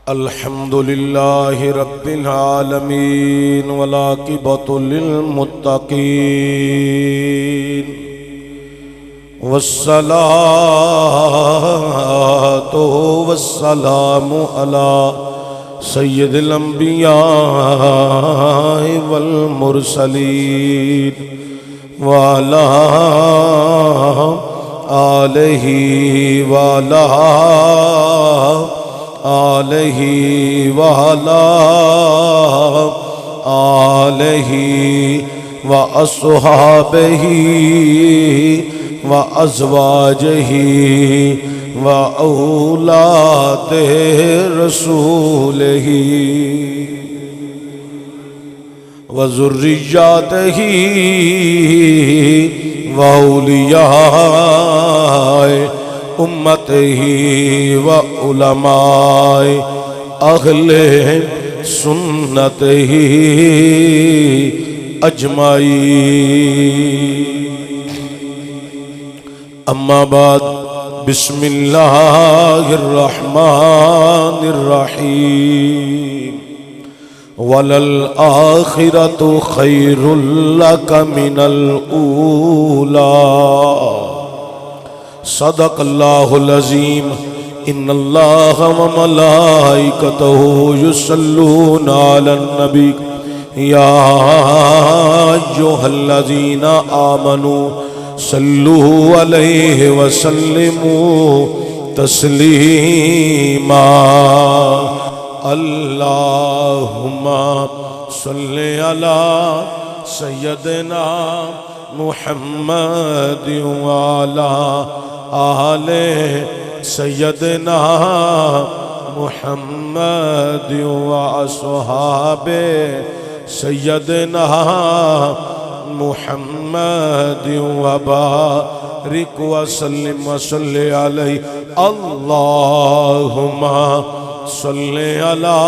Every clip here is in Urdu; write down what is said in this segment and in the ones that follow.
الحمد لله رب العالمين والعاقبة للمتقين والصلاة والسلام على سيد الأنبياء والمرسلين وعلى آلہ وعلى آلہ وعلى آلہ وأصحابہ وأزواجہ وأولاد رسولہ وذریاتہ وأولیاء امتہ وعلماء اہل سنتہ اجمعین اما بعد بسم اللہ الرحمن الرحیم وَلَلْآخِرَةُ خَيْرٌ لَكَ مِنَ الْأُولَى صدق اللہ العظیم ان اللہ وملائکتہ یصلون علی النبی یا ایھا الذین آمنوا صلوا علیہ وسلموا تسلیما اللہم صلی علی سیدنا محمد وعلی آل سیدنا محمد واصحاب سیدنا محمد وبارک وسلم وصلی علیہ اللہم صلی علی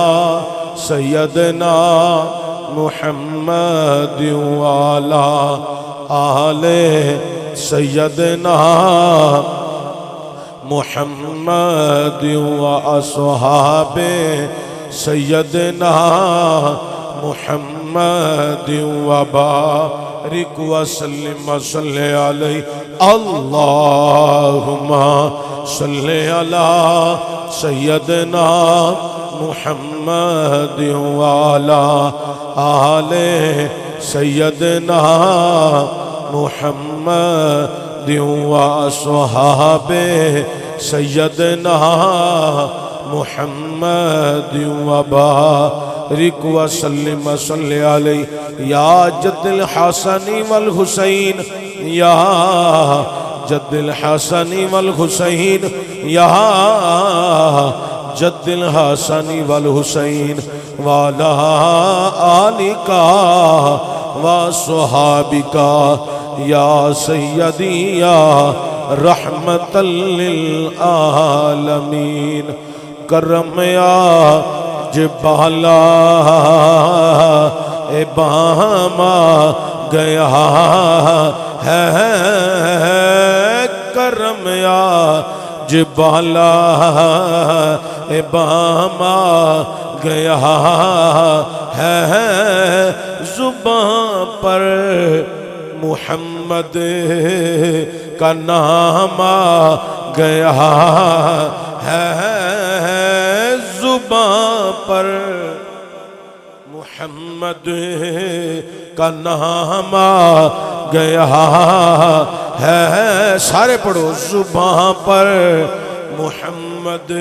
سیدنا محمد وعلی آل سیدنا محمد واصحاب سیدنا محمد وبارک وسلم وصلی علیہ اللہم صلی علی سیدنا محمد وعلی آل سیدنا محمد واصحاب سیدنا محمد وبارک وسلم وصلی علیہ یا جد الحسن والحسین یا جد الحسن والحسین یا جد الحسن والحسین وعلی آلک وصحابک یا سیدی یا رحمت للعالمین کرم یا جبالا اباما گیا ہے کرم یا جبالا اباما گیا ہے زباں پر محمد کا نام آ گیا ہے زباں پر محمد کا نام آ گیا ہے سارے پڑھو زباں پر محمد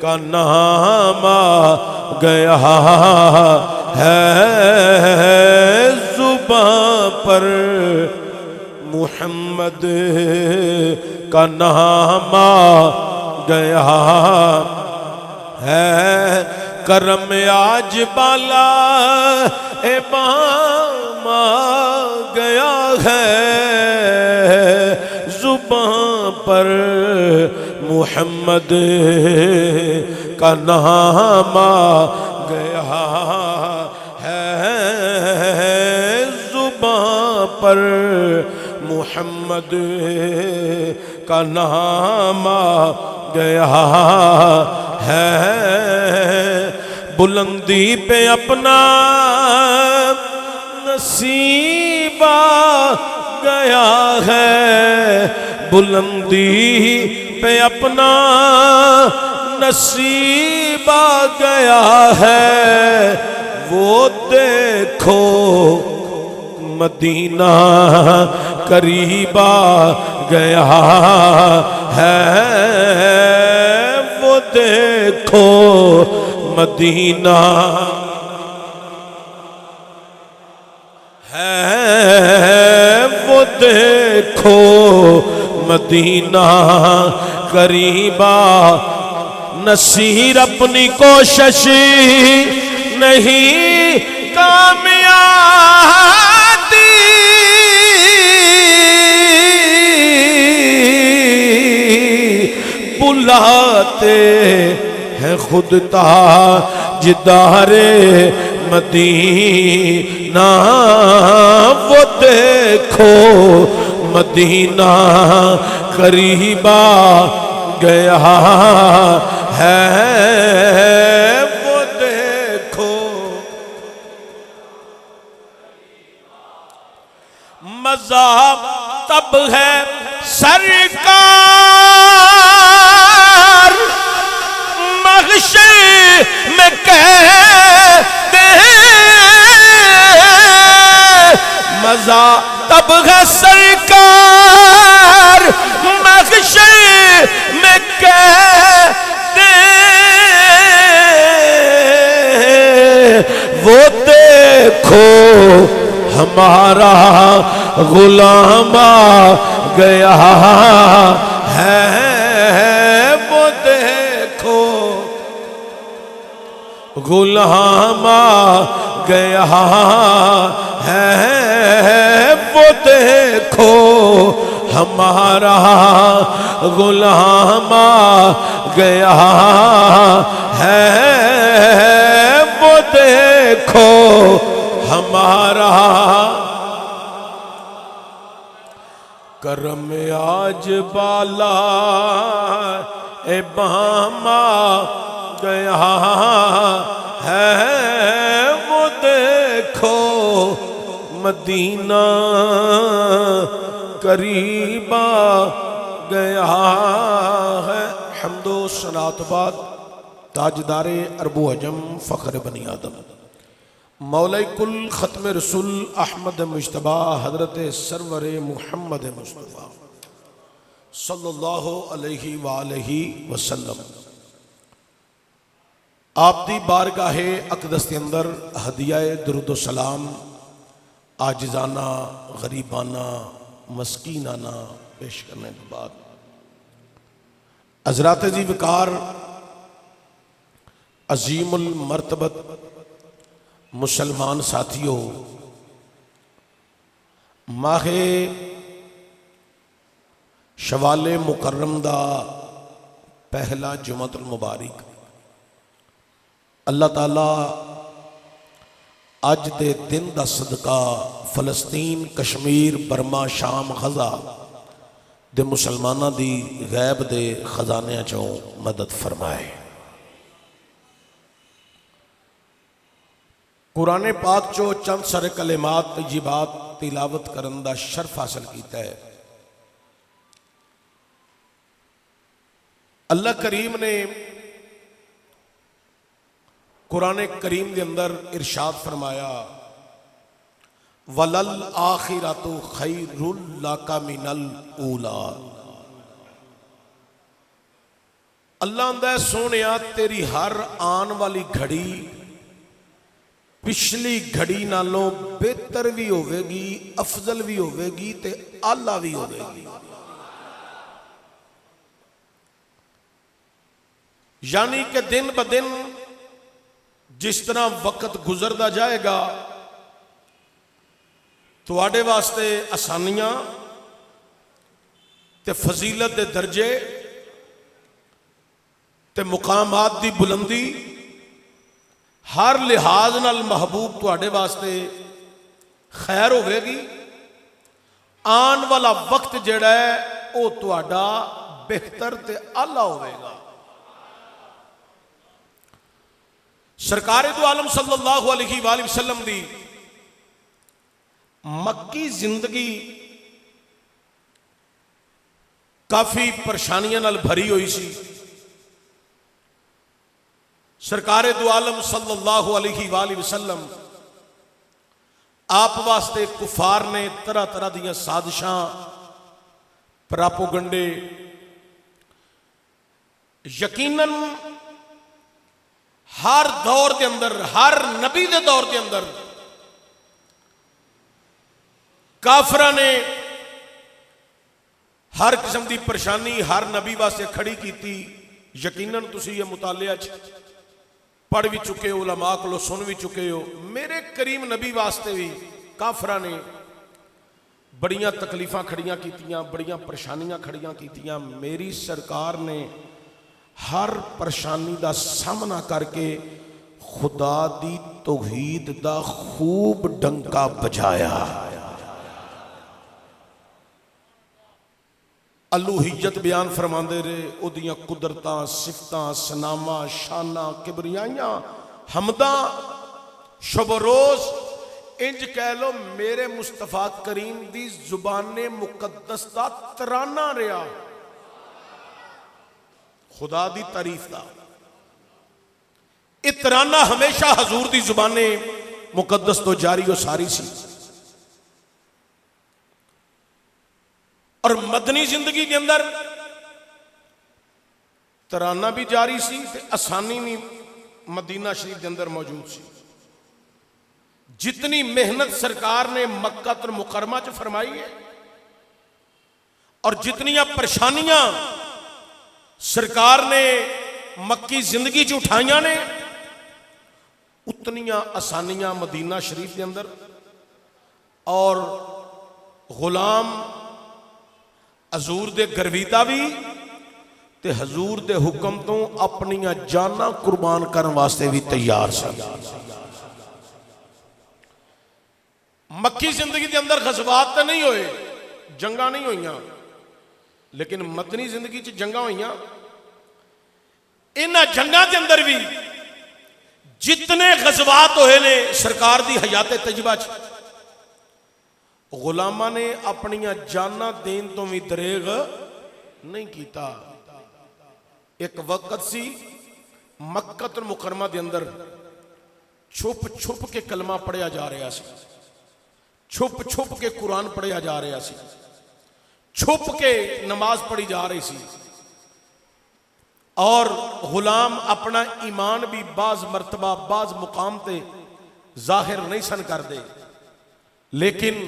کا نام آ گیا ہے زباں پر محمد کا نام آ گیا ہے کرم آج بالا امام آ گیا ہے زباں پر محمد کا نام آ گیا ہے زباں پر محمد کا نام آ گیا ہے، بلندی پہ اپنا نصیب آ گیا ہے، بلندی پہ اپنا نصیب آ گیا ہے، وہ دیکھو مدینہ قریب آ گیا ہے، وہ دیکھو مدینہ ہے، وہ دیکھو مدینہ قریب آ، نصیر اپنی کوشش نہیں کامیاب بلاتے ہیں خود تاجدار مدینہ، وہ دیکھو مدینہ قریب آ گیا ہے، وہ دیکھو مزہ تب ہے سرکار محشر میں کہتے ہیں، مزہ تب ہے سرکار محشر میں کہتے ہیں، وہ دیکھو ہمارا غلام آ گیا ہے، وہ دیکھو غلام آ گیا ہے، وہ دیکھو ہمارا غلام آ گیا ہے، وہ دیکھو ہمارا کرم آج بالا اے بام آ گیا ہے، وہ دیکھو مدینہ قریب آ گیا ہے۔ حمد و ثناء بعد تاجدار عرب و عجم فخر بنی آدم مولا کل ختم رسول احمد مجتبی حضرت سرور محمد مصطفیٰ صلی اللہ علیہ وآلہ وسلم آپ دی بارگاہ اقدس کے اندر ہدیہ درود و سلام عاجزانہ غریبانہ مسکینانہ پیش کرنے کے بعد حضرات جی وقار عظیم المرتبت مسلمان ساتھیوں، ماہ شوال مکرم دا پہلا جمعۃ المبارک اللہ تعالیٰ اج دے دن دا صدقہ فلسطین کشمیر برما شام غزہ دے مسلمانہ دی غیب دے خزانے چوں مدد فرمائے۔ قرآن پاک چو چند سارے کلمات طیبات تلاوت کرن دا شرف حاصل کیتا ہے۔ اللہ کریم نے قرآن کریم کے اندر ارشاد فرمایا وَلَلْآخِرَةُ خَيْرٌ لَكَ مِنَ الْأُولَىٰ، اللہ اندہ سونیا تیری ہر آن والی گھڑی پچھلی گھڑی نالوں بہتر بھی ہوئے گی، افضل بھی ہوئے گی تے اعلیٰ بھی ہوئے گی۔ یعنی کہ دن بدن جس طرح وقت گزردا جائے گا تواڈے واسطے آسانیاں تے فضیلت دے درجے تے مقامات دی بلندی ہر لحاظ نال محبوب تواڈے واسطے خیر ہوئے گی، آن والا وقت جڑا ہے وہ تہاڈا بہتر تے اعلیٰ ہوئے گا۔ سرکار دو عالم صلی اللہ علیہ وآلہ وسلم دی مکی زندگی کافی پریشانیاں نال بھری ہوئی سی۔ سرکار دو عالم صلی اللہ علیہ وآلہ وسلم آپ واسطے کفار نے طرح طرح دیاں سازشاں، پراپوگنڈے، یقیناً ہر دور دے اندر، ہر نبی دے دور دے اندر کافراں نے ہر قسم دی پریشانی ہر نبی واسطے کھڑی کیتی۔ یقیناً تسی یہ مطالعہ پڑھ بھی چکے ہو، علماء کو سن بھی چکے ہو۔ میرے کریم نبی واسطے بھی کافراں نے بڑیاں تکلیفاں کھڑیاں کیتیاں، بڑیاں پریشانیاں کھڑیاں کیتیاں۔ میری سرکار نے ہر پریشانی دا سامنا کر کے خدا دی توحید دا خوب ڈنکا بجایا۔ الوہیت بیان فرماندے رہے، او دیاں قدرتاں، صفتاں، سناماں، شاناں، کبریائیاں، حمداں شب و روز انج کہہ لو میرے مصطفیٰ کریم دی زبان مقدس دا ترانہ رہا، خدا دی تعریف دا۔ یہ ترانہ ہمیشہ حضور دی زبان مقدس تو جاری و ساری سی، اور مدنی زندگی کے اندر ترانہ بھی جاری سی تے آسانی بھی مدینہ شریف کے اندر موجود سی۔ جتنی محنت سرکار نے مکہ مکرمہ چ فرمائی ہے اور جتنیاں پریشانیاں سرکار نے مکی زندگی چ اٹھائیاں نے، اتنیاں آسانیاں مدینہ شریف کے اندر۔ اور غلام حضور دے گرویدہ بھی تے حضور دے حکم تو اپنیاں جانا قربان کرن واسطے بھی تیار سن۔ مکی زندگی دے اندر غزوات تے نہیں ہوئے، جنگاں نہیں ہوئیاں، لیکن مدنی زندگی چ جنگاں ہوئیاں۔ انہاں جنگاں دے اندر بھی جتنے غزوات ہوئے نے سرکار دی حیات طیبہ چ، غلامہ نے اپنیاں جانا دین تو بھی دریغ نہیں کیتا۔ ایک وقت سی مکہ مکرمہ دے اندر چھپ چھپ کے کلمہ پڑھیا جا رہا سی، چھپ چھپ کے قرآن پڑھیا جا رہا سی، چھپ کے نماز پڑھی جا رہی سی، اور غلام اپنا ایمان بھی بعض مرتبہ بعض مقام تے ظاہر نہیں سن کر دے۔ لیکن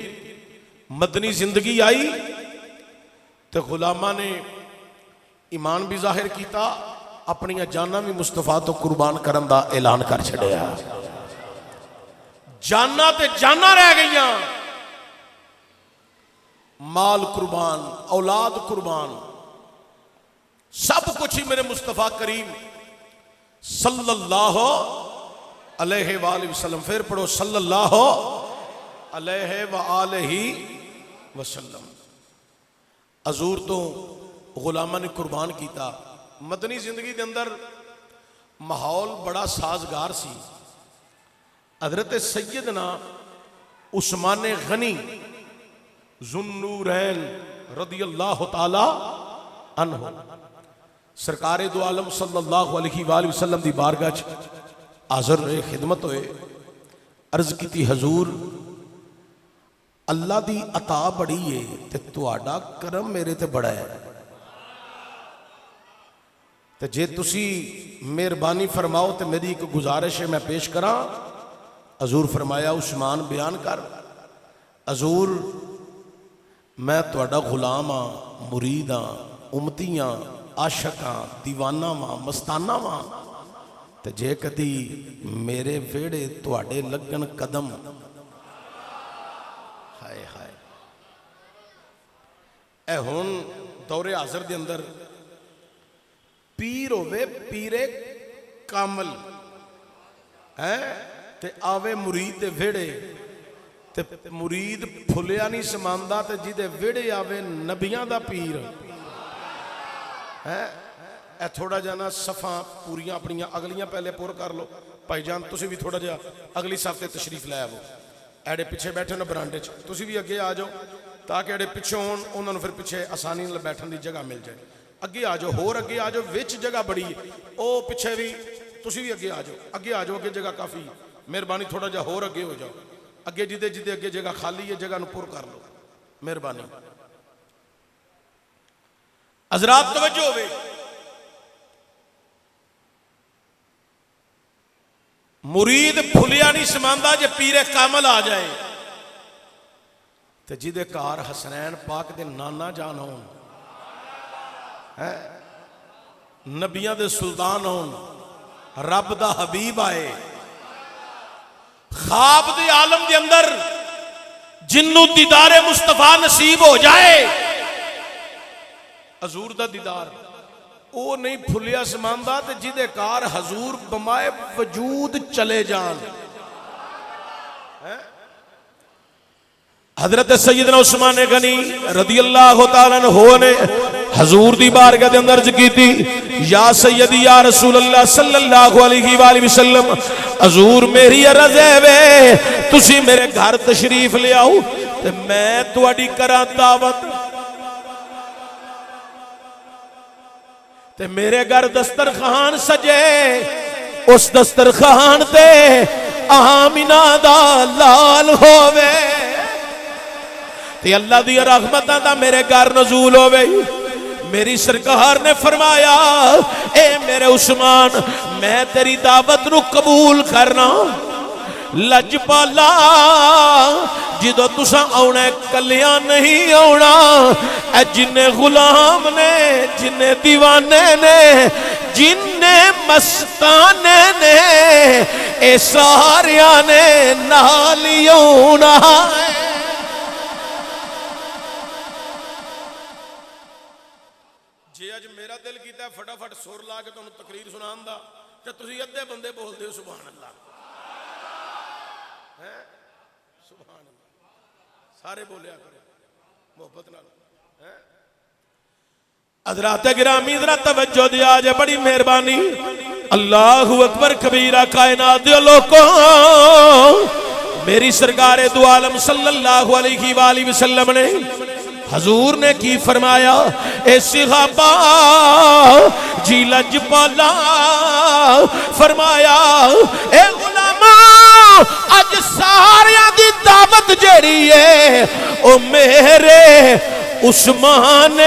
مدنی زندگی آئی تو غلامہ نے ایمان بھی ظاہر کیتا، اپنی جانا بھی مصطفیٰ تو قربان کرن دا اعلان کر چھڑیا۔ جانا تے جانا رہ گئیاں، مال قربان، اولاد قربان، سب کچھ ہی میرے مصطفیٰ کریم صلی اللہ علیہ وآلہ وسلم، پھر پڑھو صلی اللہ علیہ وآلہ وسلم، حضور تو غلامہ نے قربان کیتا۔ مدنی زندگی کے اندر ماحول بڑا سازگار سی۔ حضرت سیدنا عثمان غنی ذوالنورین رضی اللہ تعالی عنہ سرکار دو عالم صلی اللہ علیہ وآلہ وسلم دی بارگاہ حاضر رہے، خدمت ہوئے، عرض کی تھی حضور اللہ دی عطا بڑی ہے تے تہاڈا کرم میرے تے بڑا ہے، تے جے تسی مہربانی فرماؤ تے میری ایک گزارش ہے میں پیش کراں۔ حضور فرمایا عثمان بیان کر۔ حضور میں تہاڈا غلام ہاں، مرید ہاں، امتی ہاں، عاشق ہاں، دیوانہ ہاں، مستانہ ہاں، تے جے کدی میرے ویڑے تہاڈے لگن قدم، ہائے ہائے اے ہون دور حاضر دے اندر پیر ہوئے پیرے کامل ہے تے آوے مرید دے ویڑے تے مرید پھلیا نہیں سماندا تے جدے وڑے آوے نبیاں دا پیر ہے اے تھوڑا جانا صفاں پوریاں اپنیاں اگلیاں پہلے پور کر لو بھائی جان تسی بھی تھوڑا جا اگلی صف تے تشریف لے آو ایڈے پیچھے بیٹھے نہ برانڈے چ تسی بھی اگے آ جاؤ تاکہ ایڈے پیچھے ہون انہاں نوں پھر پیچھے آسانی نال بیٹھن دی جگہ مل جائے اگے آ جاؤ ہور اگے آ جاؤ وچ جگہ بڑی ہے او پیچھے بھی تسی بھی اگے آ جاؤ اگے جگہ کافی مہربانی تھوڑا جا ہور اگے ہو جاؤ اگے جدے جدے اگے جگہ خالی ہے جگہ نو پر کر لو مہربانی حضرات توجہ ہوئے مرید پھلیا نہیں سماندا جے پیر کامل آ جائے تے جدے کار حسنین پاک دے نانا جان ہون نبیاں دے سلطان ہون رب دا حبیب آئے خواب دی عالم دے اندر جنوں دیدار مصطفیٰ نصیب ہو جائے حضور دا دیدار او نہیں پھلیا سماندا تے جدے کار حضور بمائے وجود چلے جان حضرت سیدنا عثمان غنی رضی اللہ تعالیٰ عنہ نے حضور دی بارگاہ دے اندر کی تھی یا سیدی یا رسول اللہ صلی اللہ علیہ وآلہ وسلم حضور میری عرض ہے وے تسی میرے گھر تشریف لے آؤ تے میں تواڈی کراں دعوت تے میرے گھر دسترخوان سجے اس دسترخوان تے آمینہ دا لال ہووے تے اللہ دی رحمتاں دا میرے گھر نزول ہووے میری سرکار نے فرمایا اے میرے عثمان میں تیری دعوت نو قبول کرنا لجپالا جدو تساں آونا کلیاں نہیں آونا اے جن غلام نے جن دیوانے نے جن مستانے نے اے ساریاں نے نالی آونا جی اج میرا دل کیتا ہے فٹافٹ سور لا کے تانوں تقریر سنان دا تے تسی ادھے بندے بول دیو سبحان اللہ سبحان اللہ سارے بولیا کرے محبت نال حضرات گرامی ذرا توجہ دیا جے بڑی مہربانی اللہ اکبر کبیرہ کائنات دے لوگوں میری سرکار دو عالم صلی اللہ علیہ وآلہ وسلم نے حضور نے کی فرمایا اے صحابہ جی لجپالا فرمایا اے غلاماں اج ساریاں دی دعوت جیڑی ہے او میرے عثمان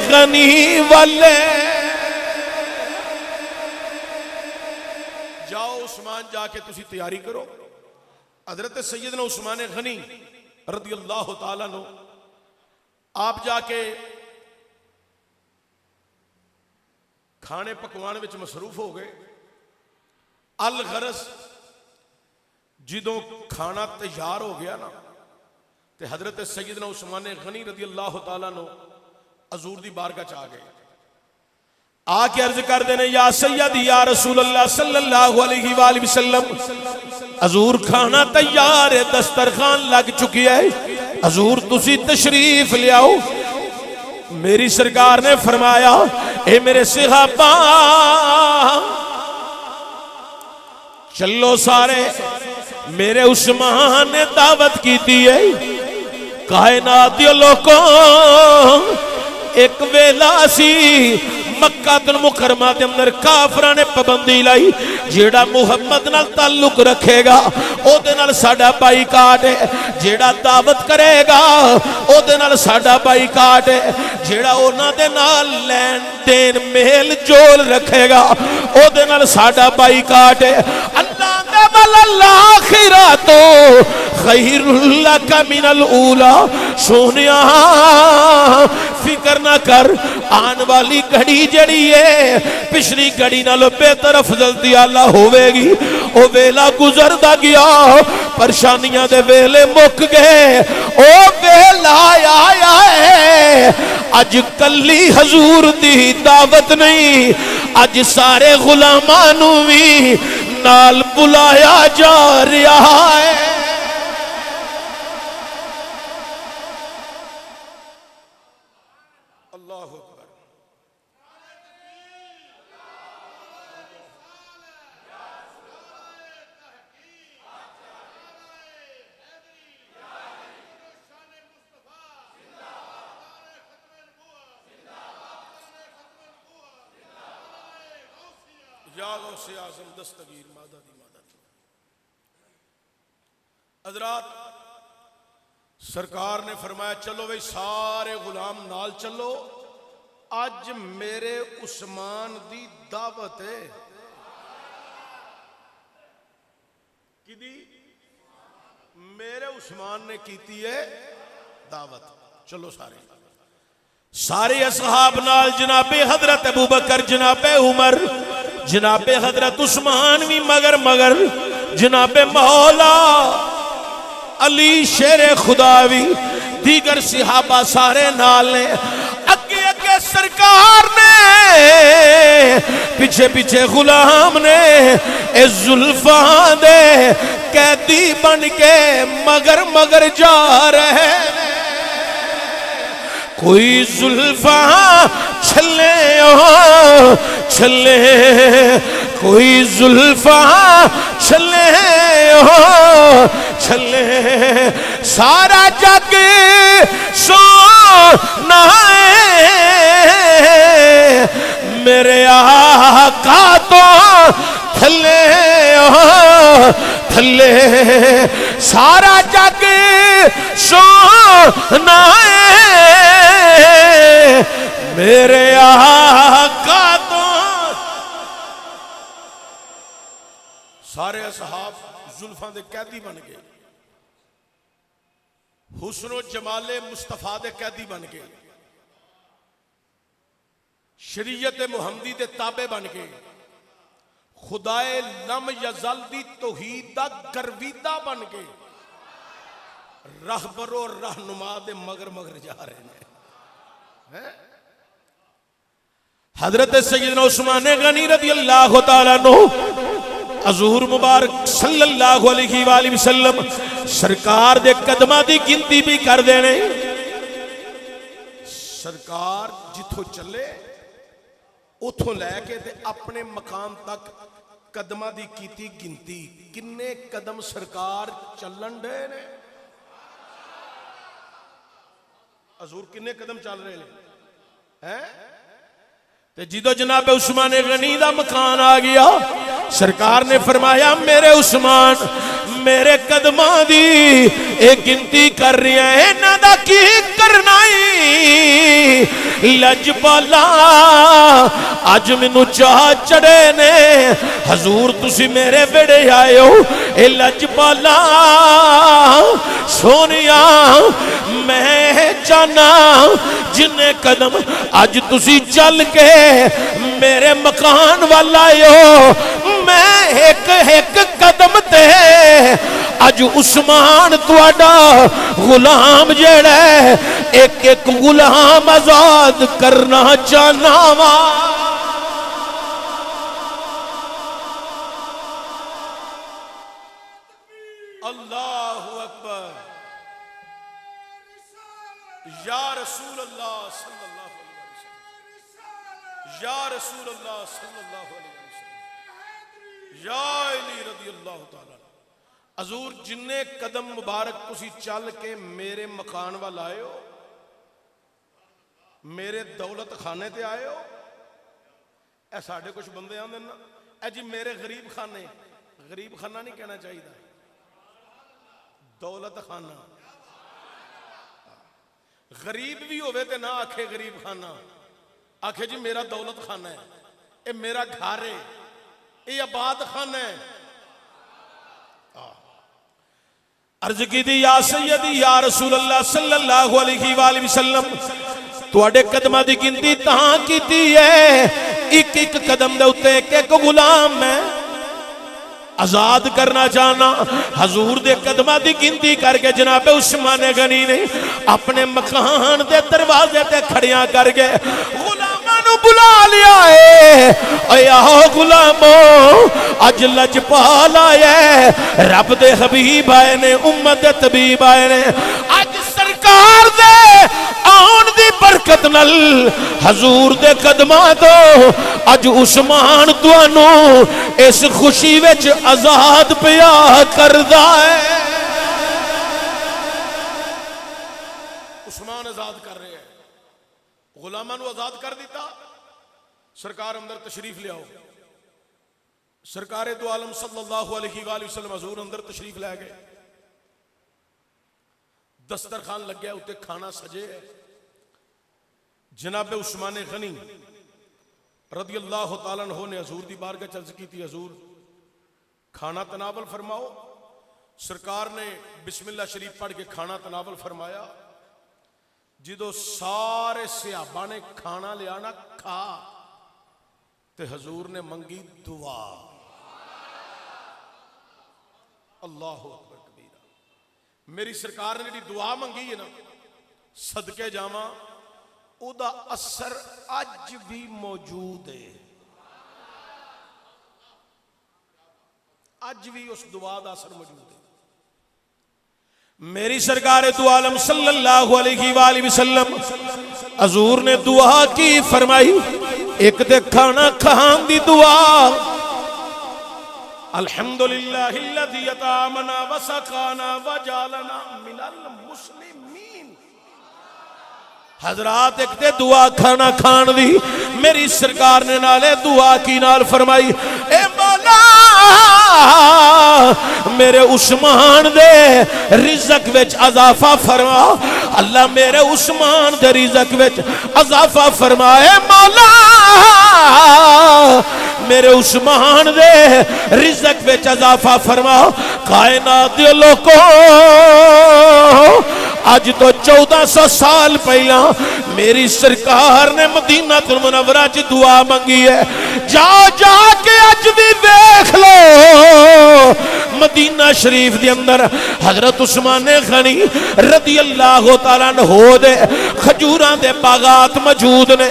غنی والے جاؤ عثمان جا کے تسی تیاری کرو حضرت سیدنا عثمان غنی رضی اللہ تعالیٰ عنہ آپ جا کے کھانے پکوان وچ مصروف ہو گئے الغرض جدوں کھانا تیار ہو گیا نا تے حضرت سیدنا عثمان غنی رضی اللہ تعالیٰ عنہ حضور دی بارگاہ چ آ گئے آ کے عرض کر دینے یا سیدی یا رسول اللہ صلی اللہ علیہ وآلہ وسلم حضور کھانا تیار ہے دسترخوان لگ چکی ہے حضور تسی تشریف لے آؤ میری سرکار نے فرمایا اے میرے صحابہ چلو سارے میرے عثمان نے دعوت کی دی ہے کائنات دے لوگوں ایک ویلا سی مکہ المکرمہ دے اندر کافراں نے پابندی لائی جیڑا محمد نال تعلق رکھے گا او دے نال ساڈا بائیکاٹ ہے جیڑا دعوت کرے گا او دے نال ساڈا بائیکاٹ ہے جیڑا انہاں دے نال لین دین میل جول رکھے گا او دے نال ساڈا بائیکاٹ ہے اللہ دے بل الاخرۃ خیر لک من الاولی سونیا فکر نہ کر آن والی گھڑی جڑی ہے پچھلی گھڑی نالوں بہتر افضل دی اعلیٰ ہوے گی او ویلا گزردا گیا پریشانیاں دے ویلے مک گئے او ویلا آیا ہے اج کلی حضور دی دعوت نہیں اج سارے غلاماں نوں وی نال بلایا جا رہا ہے یا غوث اعظم دستگیر مدد مدد۔ حضرات سرکار نے فرمایا چلو بھائی سارے غلام نال چلو، اج میرے عثمان دی دعوت ہے۔ کدی؟ میرے عثمان نے کیتی ہے دعوت، چلو سارے اصحاب نال، جناب حضرت ابوبکر، جناب عمر، جناب حضرت عثمان بھی مگر جناب مولا علی شیر خدا بھی، دیگر صحابہ سارے نال نے، اگے اگے سرکار نے، پیچھے پیچھے غلام نے، اے زلفاں دے قیدی بن کے مگر جا رہے، کوئی زلفاں چھلے کوئی زلفاں چھلے سارا جگ سونا ہے میرے آقا تو تھلے سارا جگ سونا ہے میرے آقا تو۔ سارے اصحاب زلفاں دے قیدی بن گئے، حسن و جمال مصطفیٰ دے قیدی بن گئے، شریعت محمدی دے تابع بن گئے، خدائے لم یزل دی توحید دا گرویدہ بن گئے، رہبر و رہنما دے مگر جا رہے ہیں۔ حضرت سیدنا عثمان غنی رضی اللہ تعالیٰ عنہ، حضور مبارک صلی اللہ علیہ وآلہ وسلم سرکار دے قدمہ دی گنتی بھی کر دینے، سرکار جتھو چلے اتھو لے کے تے اپنے مقام تک قدمہ دی کیتی گنتی، کنے قدم سرکار چلن دے نے؟ حضور کنے قدم چل رہے ہیں؟ تے جدو جناب عثمان غنی دا مکان آ گیا، سرکار نے فرمایا میرے عثمان میرے قدماں دی ایک گنتی کر رہی ہے، نہ دا کی کرنائی لجپالا آج مینوں چاہ چڑے نے، حضور تسی میرے بیڑے آئے ہو، اے لجپالا سونیا میں چاہنا جنہیں قدم آج تسی چل کے میرے مکان والا ہو، میں ایک قدم تے آج عثمان تواڈا غلام جیڑا ہے ایک غلام آزاد کرنا چاہنا وا۔ اللہ اکبر، یا رسول اللہ صلی اللہ علیہ وسلم، یا رسول اللہ صلی اللہ علیہ وسلم، یا علی رضی اللہ تعالیٰ۔ حضور جننے قدم مبارک تسی چل کے میرے مکان وال آئے ہو، میرے دولت خانے تے آئے ہو، اے ساڑھے کچھ بندے آندے نا، اے جی میرے غریب خانے، غریب خانہ نہیں کہنا چاہیے دا، دولت خانہ، غریب بھی ہوئے تے نہ آکھے غریب خانہ، آکھے جی میرا دولت خانہ ہے، اے میرا گھر ہے، اے آباد خانہ ہے۔ عرض کی دی یا سیدی یا رسول اللہ صلی اللہ علیہ وآلہ وسلم، تواڈے قدمہ دی گنتی تہاں کیتی ہے، ایک قدم دے اتے ایک غلام میں آزاد کرنا چاہنا۔ حضور دے قدمہ دی گنتی کر کے جناب عثمان غنی نے اپنے مکان دے دروازے تے کھڑیاں کر گئے، غلامانو بلا لیا ہے، اے آہو غلامو اج لجپال آیا ہے، رب دے حبیب آئے نے، امت دے طبیب آئے نے، اج سرکار دے آن دی برکت نل حضور دے قدماں تو اج عثمان توانو اس خوشی وچ آزاد پیا کردا ہے۔ عثمان آزاد کر رہے ہیں، غلاماں نو آزاد کر دیتا، سرکار اندر تشریف لے آؤ، سرکار دو عالم صلی اللہ علیہ وآلہ وسلم حضور اندر تشریف لے گئے، دسترخوان لگ گیا، اتنے کھانا سجے ہے۔ جناب عثمان غنی رضی اللہ تعالیٰ عنہ نے حضور دی بارگاہ عرض کی تھی، حضور کھانا تناول فرماؤ۔ سرکار نے بسم اللہ شریف پڑھ کے کھانا تناول فرمایا۔ جدو سارے صحابہ نے کھانا لیا نا کھا تے حضور نے منگی دعا، اللہ اکبر کبیرہ۔ میری سرکار نے جی دعا منگی ہے نا، صدقے جاواں او دا اثر اج بھی موجود ہے، اج بھی اس دعا دا اثر موجود ہے۔ میری سرکار دو عالم صلی اللہ علیہ وآلہ وسلم حضور نے دعا کی فرمائی، ایک دے کھانا کھان دی دعا، الحمدللہ الذی اطعمنا وسقانا وجعلنا من المسلمین۔ حضرات ایک دے دعا کھانا کھان دی، میری سرکار نے نالے دعا کی نال فرمائی، اے مولا میرے عثمان دے رزق وچ اضافہ فرما، اللہ میرے عثمان دے رزق وچ اضافہ فرما، اے مولا میرے عثمان دے رزق وچ اضافہ فرما۔ کائنات دے لوگوں آج تو 1400 سال پہلا میری سرکار نے مدینہ المنورہ چ دعا منگی ہے، جا جا کے اج بھی دیکھ لو مدینہ شریف دے اندر حضرت عثمان غنی رضی اللہ تعالیٰ عنہ دے کھجوراں دے باغات موجود نے،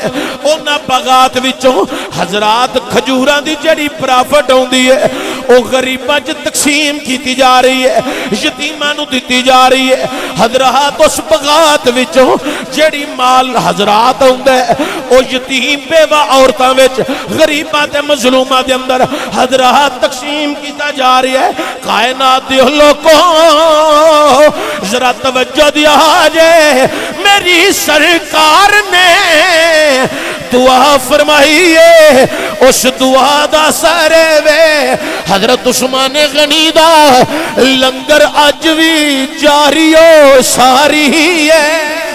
انہاں باغات وچوں حضرات کھجوراں دی جڑی پرافٹ ہوندی ہے او غریباں چ تقسیم کیتی جا رہی ہے، یتیماں نوں دتی جا رہی ہے۔ حضرات اس باغات وچوں جڑی مال حضرات ہوندا ہے او یتیم بیوہ عورتاں وچ غریباں تے مظلوماں دے اندر حضرات تقسیم کیتا جا رہی ہے۔ کائنات دے لوگوں ذرا توجہ دیا جے، میری سرکار نے دعا فرمائی ہے، اس دعا دا سارے وے حضرت عثمان غنی دا لنگر اج بھی جاری ہو ساری ہے۔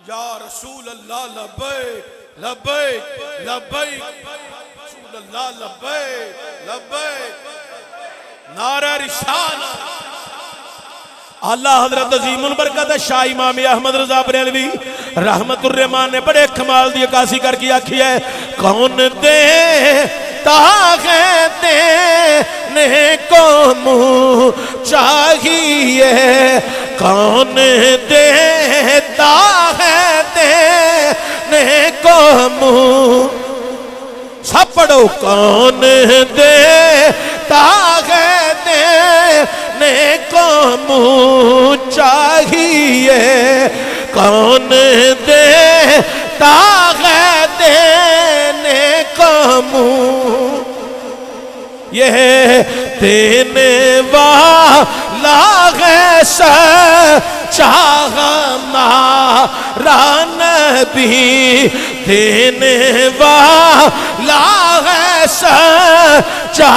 یا رسول اللہ لبیک لبیک لبیک، رسول اللہ لبیک لبیک، نعرہ رسالت۔ اللہ حضرت عظیم البرکت شاہ امام احمد رضا بریلوی رحمت الرحمن نے بڑے کمال دی عکاسی کر کے آکھی ہے، کون دیتا ہے دینے کو منہ چاہیے، کون دیتا ہے دینے کو منہ، سب پڑھو، کون دیتا ہے دینے کو منہ چاہیے، کون دیتا ہے دینے کو منہ، یہ دینے والا ہے سچا ہمارا نبی، دینے والا ہے سچا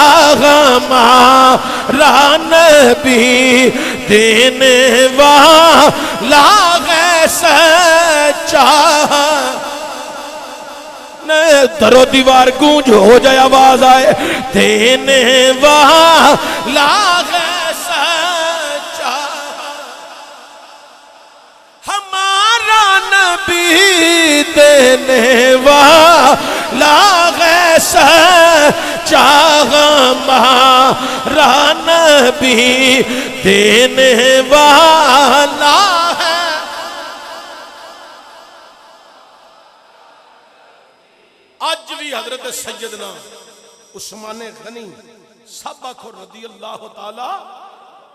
ہمارا نبی، دینے والا ہے سچا۔ درو دیوار گونج ہو جائے آواز آئے، دینے والا ہے سچا ہمارا نبی، دینے والا ہے سچا ہمارا نبی، دینے والا ہے۔ آج بھی حضرت سیدنا عثمان غنی سب آکھو رضی اللہ تعالی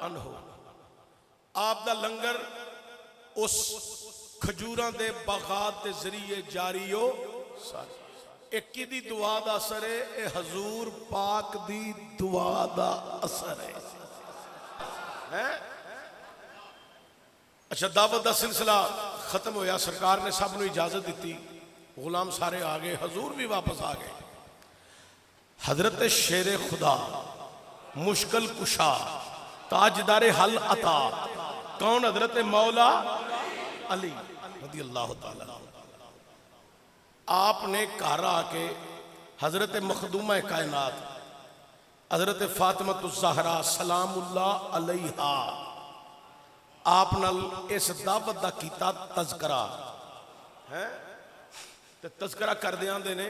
عنہ، آپ دا لنگر اس کھجوراں دے باغات دے ذریعے جاری ہو ساری ایک دی دعا دا اثر ہے اے حضور پاک دی دعا دا اثر ہے اچھا دعوت دا سلسلہ ختم ہویا سرکار نے سب نے اجازت دیتی غلام سارے آگئے حضور بھی واپس آگئے حضرت شیر خدا مشکل کشا تاجدار حل عطا کون حضرت مولا علی رضی اللہ تعالیٰ آپ نے کہا کہ حضرت مخدومہ کائنات حضرت فاطمہ الزہرا سلام اللہ علیہا آپ نال اس دعوت دا کیتا تذکرہ تذکرہ کر دیاں دے نے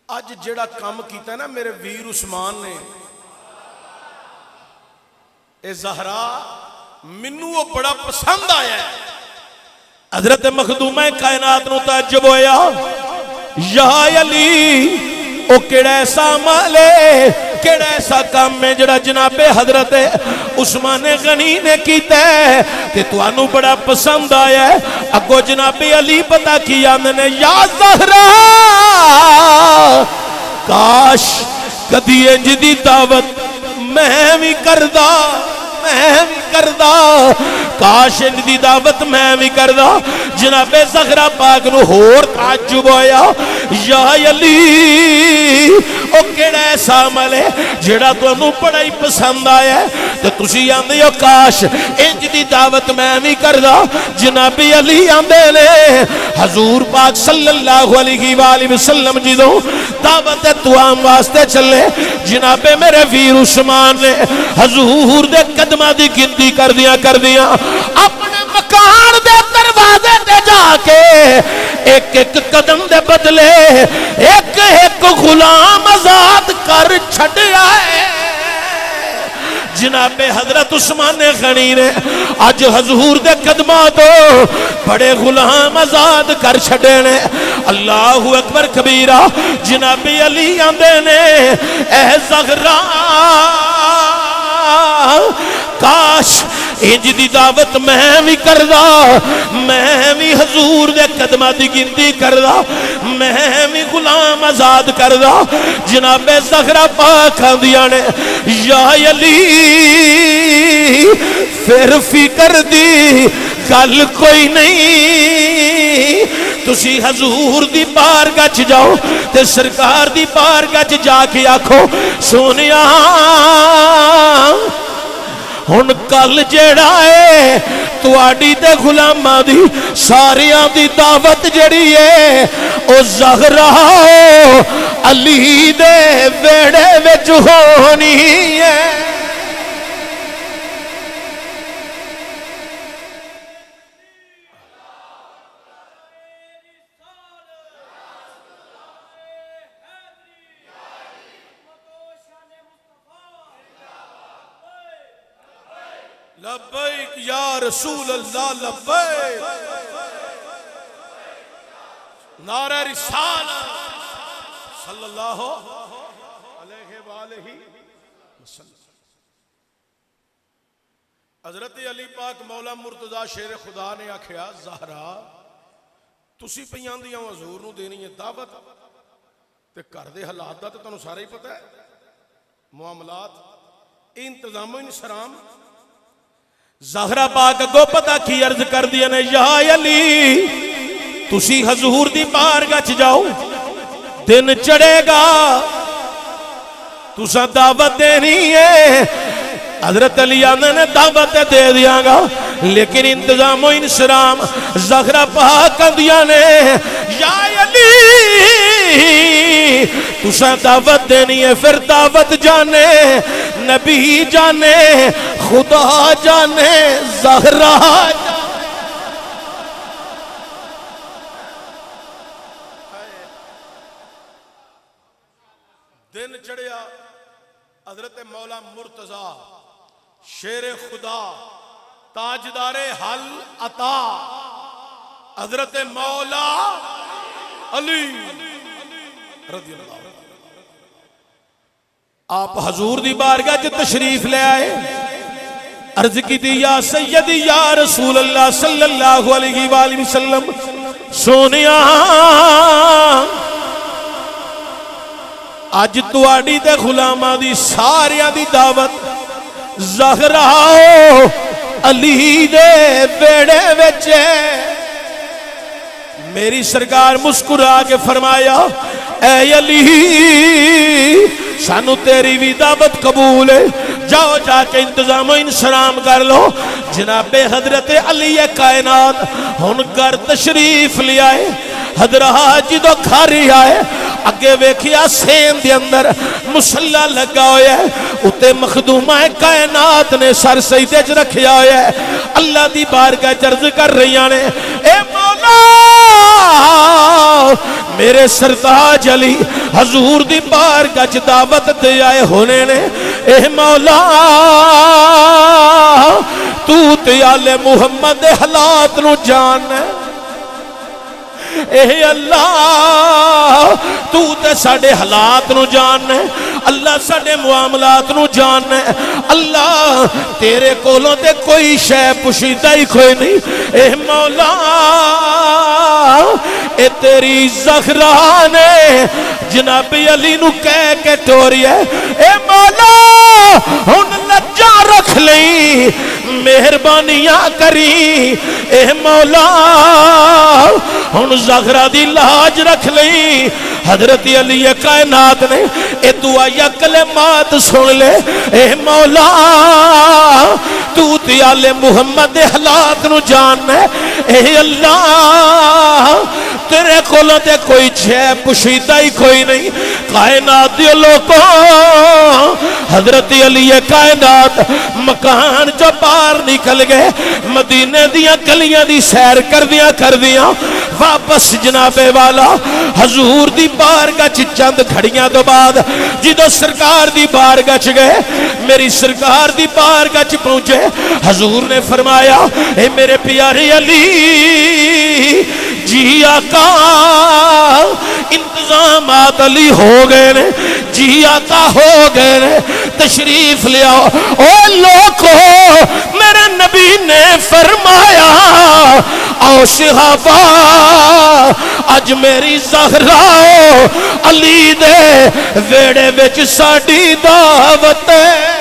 اج جڑا کام کیتا ہے نا میرے ویر عثمان نے اے زہرا منو وہ بڑا پسند آیا ہے حضرت مخدومہ کائنات نو تعجب ہویا یا علی او کیڑا ایسا عمل ہے کیڑا ایسا کام میں جڑا جناب حضرت عثمان غنی نے کیتا ہے کہ تو انو بڑا پسند آیا ہے اگو جناب علی پتا کیا نے یا زہرا کاش کدی انج دی دعوت میں بھی کردا کاش ان دی دعوت میں بھی کردا جناب زہرا پاک نو ہور تعجب ہویا یا علی او کیڑا ایسا عمل ہے جڑا تانوں بڑا ہی پسند آیا ہے تے تسی آندے ہو کاش انج دی دعوت میں بھی کردا جناب علی آندے نے حضور پاک صلی اللہ علیہ وآلہ وسلم جدوں دعوت توام واسطے چلے جناب میرے ویر عثمان نے حضور دے قدمہ دی گنتی کر دیا اپنے مکان دے دروازے دے جا کے ایک ایک قدم دے بدلے ایک ایک غلام آزاد کر چھڑیا ہے جناب حضرت عثمان غنی نے آج حضور دے قدمہ تو بڑے غلام آزاد کر چھڑے نے اللہ اکبر کبیرہ جناب علی آندے نے اے زہرا کاش انج دی دعوت میں بھی کردا میں بھی حضور دے قدمہ دی گنتی کردا میں بھی غلام آزاد کردا جناب زہرا پاک آندیاں نے یا علی پھر فکر دی گل کوئی نہیں تسی حضور دی بارگاہ چ جاؤ تے سرکار دی بارگاہ چ جا کے آکھو سونیا ہن کل جیڑا ہے تواڈی تے غلاماں دی ساریاں دی دعوت جڑی ہے او زہرا علی دے ویڑے وچ ہونی ہے لبیک یا رسول اللہ لبیک نعرہ رسالہ صلی اللہ علیہ وآلہ وسلم حضرت علی پاک مولا مرتضی شیر خدا نے آکھیا زہرا تسی پیاں دیاں حضور نو دینی ہے دعوت تے کر دے حالات دا تے تانوں سارا ہی پتہ ہے معاملات انتظام و انسرام زہرا پاک کو پتہ کی عرض کر دیا نے یا علی تسی حضور دی بارگاہ چ جاؤ دن چڑھے گا تساں دعوت دینی ہے حضرت علی آندے نے دعوت دے دیاں گا لیکن انتظام و انسرام زہرا پاک آندیاں نے یا علی تساں دعوت دینی ہے پھر دعوت جانے نبی جانے خدا جانے زہرا دن چڑھیا حضرت مولا مرتضی شیر خدا تاجدار حل عطا حضرت مولا علی رضی اللہ آپ حضور دی بارگاہ چ تشریف لے آئے عرض کی تھی یا سیدی یا رسول اللہ صلی اللہ علیہ وآلہ وسلم سونیا اج تواڈی تے غلاماں دی ساریاں دی دعوت زہرا علی دے بیڑے وچ میری سرکار مسکرا کے فرمایا اے علی سانو تیری بھی دعوت قبول ہے جاؤ جا کے انتظام و انسلام کر لو جناب حضرت علی کائنات ہن گھر تشریف لے آئے حضرات جدو کھاری آئے اگے ویکھیا سین دے اندر مصلی لگا ہویا ہے اتے مخدومہ کائنات نے سر سجدے چ رکھیا ہویا ہے اللہ دی بارگاہ عرض کر رہی نے اے مولا میرے سرتاج علی حضور دی بارگاہ چ دعوت دے آئے ہونے نے اے مولا تو تے آل محمد دے حالات نو جان اے اللہ تو تے ساڑے حالات نو جاننا ہے اللہ ساڑے معاملات نو جاننا ہے اللہ تیرے کولوں تے کوئی شے پوشیدہ ہی کوئی نہیں اے مولا اے تیری زہرا نے جناب علی نو کہہ کے ٹوری ہے اے مولا ہن لجا رکھ لئی مہربانیاں کری اے مولا ہن زہرا دی لاج رکھ لئی حضرت علی کائنات نے اے دعا یا کلمات سن لے اے مولا تو تے آل محمد دے حالات نو جاننا اے اللہ تیرے کولوں تے کوئی چھے پوشیدہ ہی کوئی نہیں کائنات دے لوگوں حضرت علی کائنات مکان جو باہر نکل گئے مدینے دیاں گلیاں دی سیر کر دیاں واپس جناب والا حضور دی بارگاہ چ چند گھڑیاں تو بعد جدو سرکار دی بارگاہ چ گئے میری سرکار دی بارگاہ چ پہنچے حضور نے فرمایا اے میرے پیارے علی جی آقا انتظامات علی ہو گئے نے جی آقا ہو گئے نے تشریف لے آؤ او لوگو میرے نبی نے فرمایا آؤ صحابہ اج میری زہرا علی دے ویڑے وچ ساڈی دعوت ہے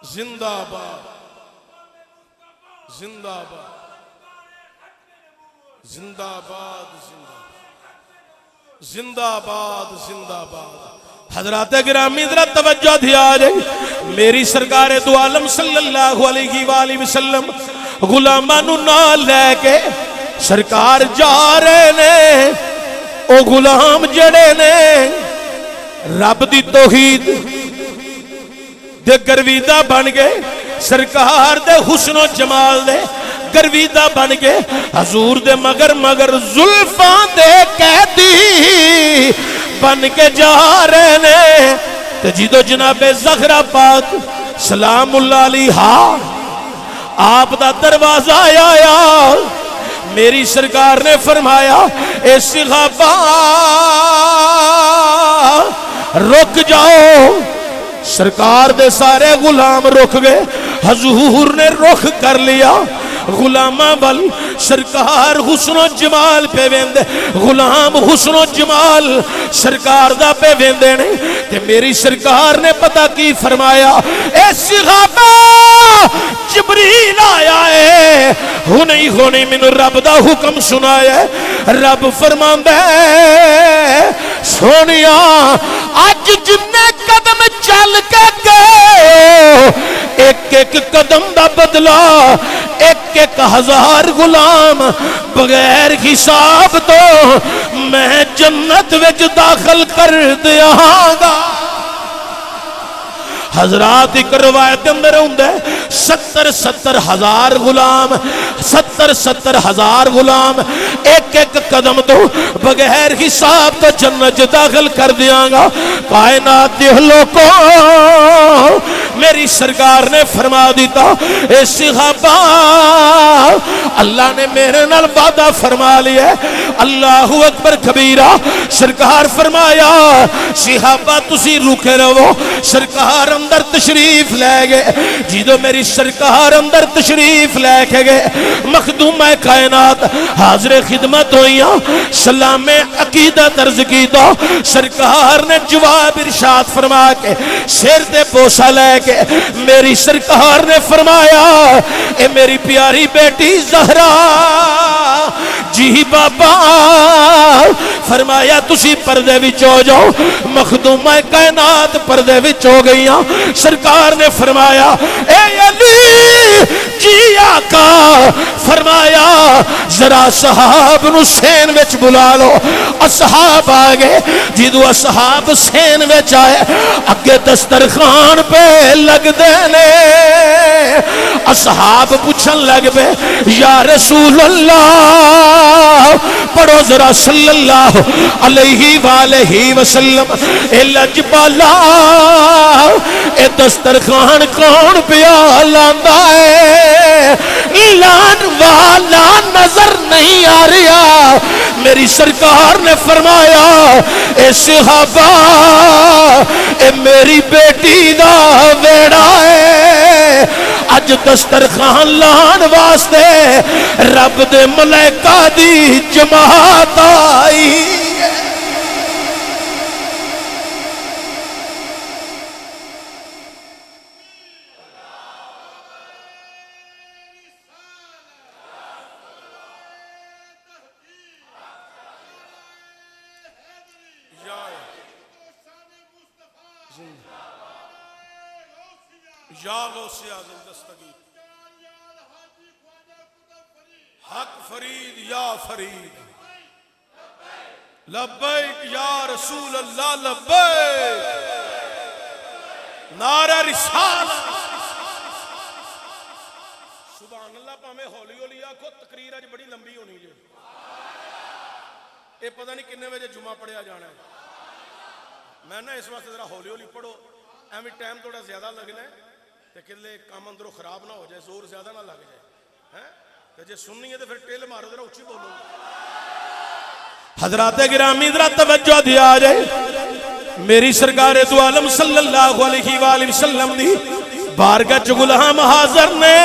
زندہ باد زندہ باد زندہ باد زندہ باد زندہ باد حضرات گرامی ذرا توجہ دیا جائے میری سرکار دو عالم صلی اللہ علیہ وآلہ وسلم غلامانو نال لے کے سرکار جا رہے نے او غلام جڑے نے رب دی توحید دے گرویدہ بن گئے سرکار دے حسن و جمال دے گرویدہ بن گئے حضور دے مگر زلفاں دے قیدی بن کے جا رہے نے جدو جناب زہرا پاک سلام اللہ علیہ آپ دا دروازہ آیا میری سرکار نے فرمایا اے صحابہ رک جاؤ سرکار دے سارے غلام رک گئے حضور نے رخ کر لیا غلامہ بل سرکار حسن و جمال پہ ویندے غلام حسن و جمال سرکار دا پہ ویندے نے تے میری سرکار نے پتہ کی فرمایا اے صحابہ جبریل آیا ہے ہونے من رب دا حکم سنایا ہے رب فرماندا ہے سونیا اج جنے قدم چل کے گئے ایک ایک قدم دا بدلا ایک ایک ہزار غلام بغیر حساب تو میں جنت وچ داخل کر دیاں گا حضرات ایک روایت اندر ہوندہ ہے 70,000 غلام 70,000 غلام ایک ایک قدم تو بغیر حساب تو جنت داخل کر دیاں گا کائنات دے لوگوں میری سرکار نے فرما دیتا اے صحابہ اللہ نے میرے نال وعدہ فرما لیا ہے اللہ اکبر کبیرہ سرکار فرمایا صحابہ تسی رکے رہو سرکار اندر تشریف لے گئے جدو میری سرکار اندر تشریف لے کے گئے مخدومہ کائنات حاضر خدمت ہوئیاں سلام عقیدت عرض کی تو سرکار نے جواب ارشاد فرما کے سر تے بوسہ لے کے میری سرکار نے فرمایا اے میری پیاری بیٹی زہرا جی بابا فرمایا تسی پردے وچ ہو جاؤ مخدومہ کائنات پردے وچ ہو گئیاں سرکار نے فرمایا اے علی جی آقا فرمایا ذرا صحاب نو سین وچ بلا لو اصحاب آگے جدو اصحاب سین وچ آئے اگے دسترخوان پہ لگ دینے اصحاب پوچھن لگ پہ یا رسول اللہ پڑھو ذرا صلی اللہ علیہ وآلہ وسلم اے لجبالا اے دسترخوان کون پیا لاندا ہے لان والا نظر نہیں آ رہا میری سرکار نے فرمایا اے صحابہ اے میری بیٹی دا ویڑا ہے اج دسترخوان لان واسطے رب دے ملائکہ دی جماعت آئی یا غوث اعظم دستگیر حق فرید یا فرید لبیک یا رسول اللہ لبیک نعرہ رسالہ سبحان اللہ پاہمیں ہولی ہولی آکھو تقریر آج بڑی لمبی ہونی ہے اے پتہ نہیں کنے وجہ جمعہ پڑھیا جانا ہے میں نا اس وقت ذرا ہولی ہولی پڑھو ایمی ٹائم تھوڑا زیادہ لگنا ہے کہ لے کام اندروں خراب نہ ہو جائے زور زیادہ نہ لگ جائے کہ جے سننی ہے تو پھر ٹیل مارو ذرا اچھی بولو حضرات گرامی ذرا توجہ دیا جائے میری سرکار دو عالم صلی اللہ علیہ وآلہ وسلم دی بارگاہ چ غلام حاضر نے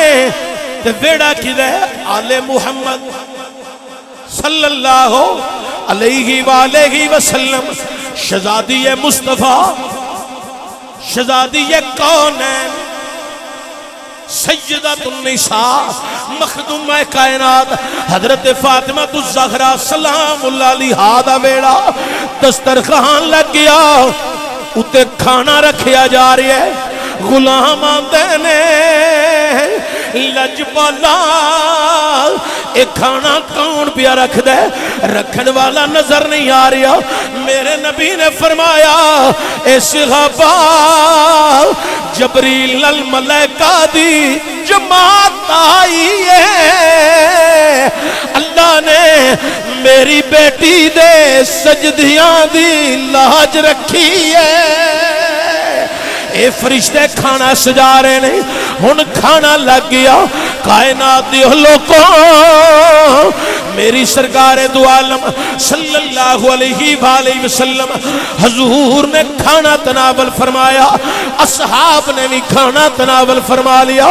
تے ویڑا کدے آل محمد صلی اللہ علیہ وآلہ وسلم شہزادی مصطفیٰ شہزادی کونین سیدۃ النساء مخدومہ کائنات حضرت فاطمہ الزہرا سلام اللہ علیہا دا ویڑا دسترخوان لگ گیا اتے کھانا رکھیا جا رہی ہے غلام آندے نے لجبالا ایک کھانا کون پیا رکھ دے رکھن والا نظر نہیں آ رہا میرے نبی نے فرمایا اے صحابہ جبریل الملائکہ دی جماعت آئی ہے اللہ نے میری بیٹی دے سجدیاں دی لاج رکھی ہے اے فرشتے کھانا سجا رہے نے ہن کھانا لگ گیا کائنات دی لوگوں میری سرکار دو عالم صلی اللہ علیہ وآلہ وسلم حضور نے کھانا تناول فرمایا اصحاب نے بھی کھانا تناول فرما لیا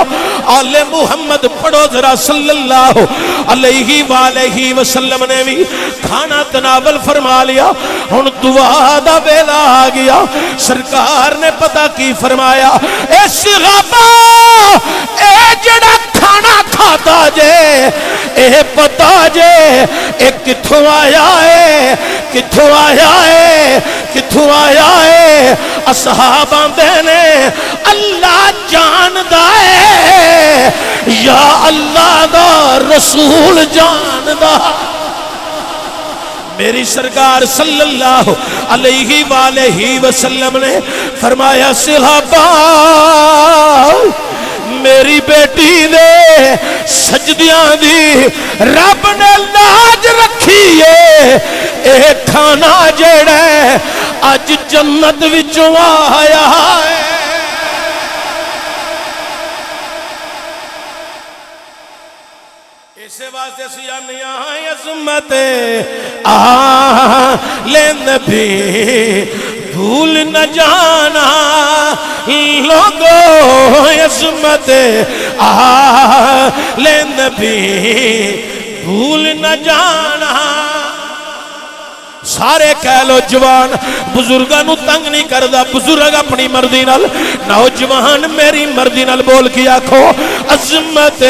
آل محمد پڑھو ذرا صلی اللہ علیہ وآلہ وسلم نے بھی کھانا تناول فرما لیا ہن دعا دا ویلا آ گیا سرکار نے پتہ کی فرمایا اے صحابہ اے جڑا کھانا کھاتا جے اے پتا جے اے کتھوں آیا ہے کتھوں آیا ہے کتھوں آیا ہے اصحاب آندے نے اللہ جاندا ہے یا اللہ دا رسول جاندا میری سرکار صلی اللہ علیہ وآلہ وسلم نے فرمایا صحابہ میری بیٹی نے سجدیاں دی رب نے لاج رکھی ہے اے کھانا جڑا ہے اج جنت وچوں آیا ہے اسے واسطے سیانیاں عظمت آلِ نبی بھول نہ جانا لوگوں عظمت آلِ نبی بھول نہ جانا سارے کہہ لو جوان بزرگانو تنگ نہیں کردہ بزرگ اپنی مرضی نال نوجوان میری مرضی نال بول کی آکھو عظمت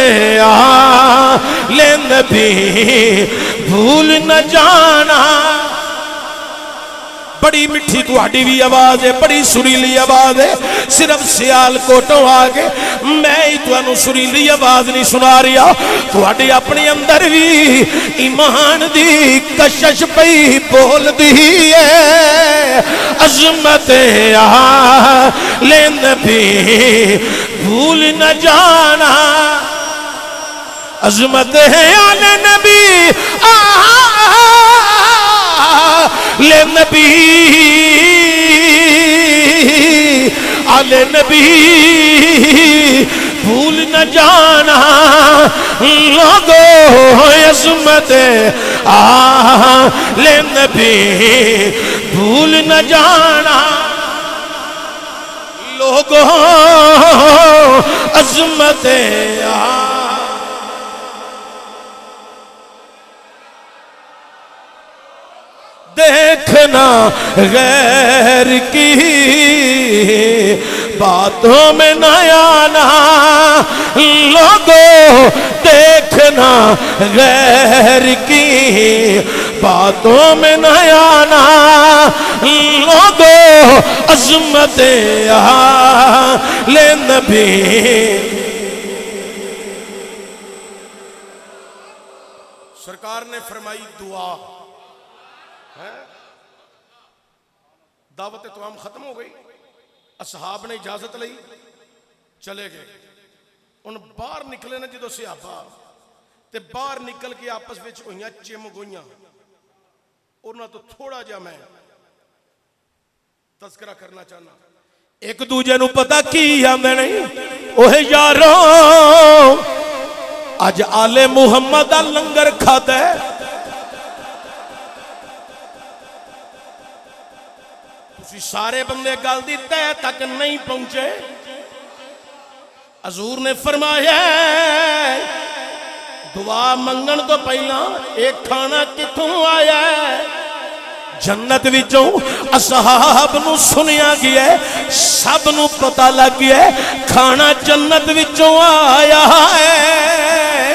آلِ نبی بھول نہ جانا بڑی مٹھی تہاڈی بھی آواز ہے بڑی سریلی آواز ہے صرف سیال کوٹوں آگے میں ہی تانوں سریلی آواز نہیں سنا رہا تہاڈی اپنی اندر بھی ایمان دی کشش پئی بول دی ہے عظمت آلِ نبی بھول نہ جانا عظمت آلِ نبی نبی آلِ نبی بھول نہ جانا لوگوں عظمت آلِ نبی بھول نہ جانا لوگوں عظمت دیکھنا غیر کی باتوں میں نہ آنا لوگوں دیکھنا غیر کی باتوں میں نہ آنا لوگوں عظمت آلِ نبی سرکار نے فرمائی دعا دعوت تو ہم ختم ہو گئی اصحاب نے اجازت لئی چلے گئے ان باہر نکلے نا جدو صحابہ تے باہر نکل کے آپس وچ ہوئیاں چم گوئیاں انہاں تو تھوڑا جا میں تذکرہ کرنا چاہنا ایک دوجے نو پتا کی آندے نہیں اوہ یارو اج آلِ محمد دا لنگر کھاتا ہے سارے بندے گل دی تہ تک نہیں پہنچے حضور نے فرمایا دعا منگن تو پہلا ایک کھانا کتوں آیا ہے جنت وچوں اصحاب نو سنیا گیا ہے سب نو پتہ لگ گیا ہے کھانا جنت وچوں آیا ہے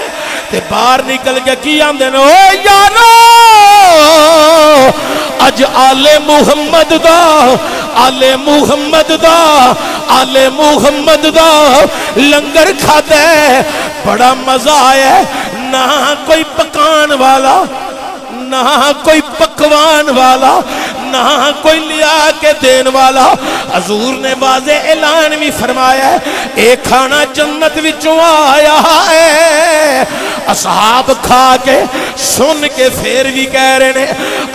تے باہر نکل کے کی آندے نے او یارو اج آلِ محمد دا آلِ محمد دا آلِ محمد دا لنگر کھاتا ہے بڑا مزہ آیا ہے نہ کوئی پکان والا نہ کوئی پکوان والا نہ کوئی لیا کے دین والا حضور نے واضح اعلان بھی فرمایا ہے ایک کھانا جنت وچوں آیا ہے اصحاب کھا کے سن کے پھر بھی کہہ رہے نے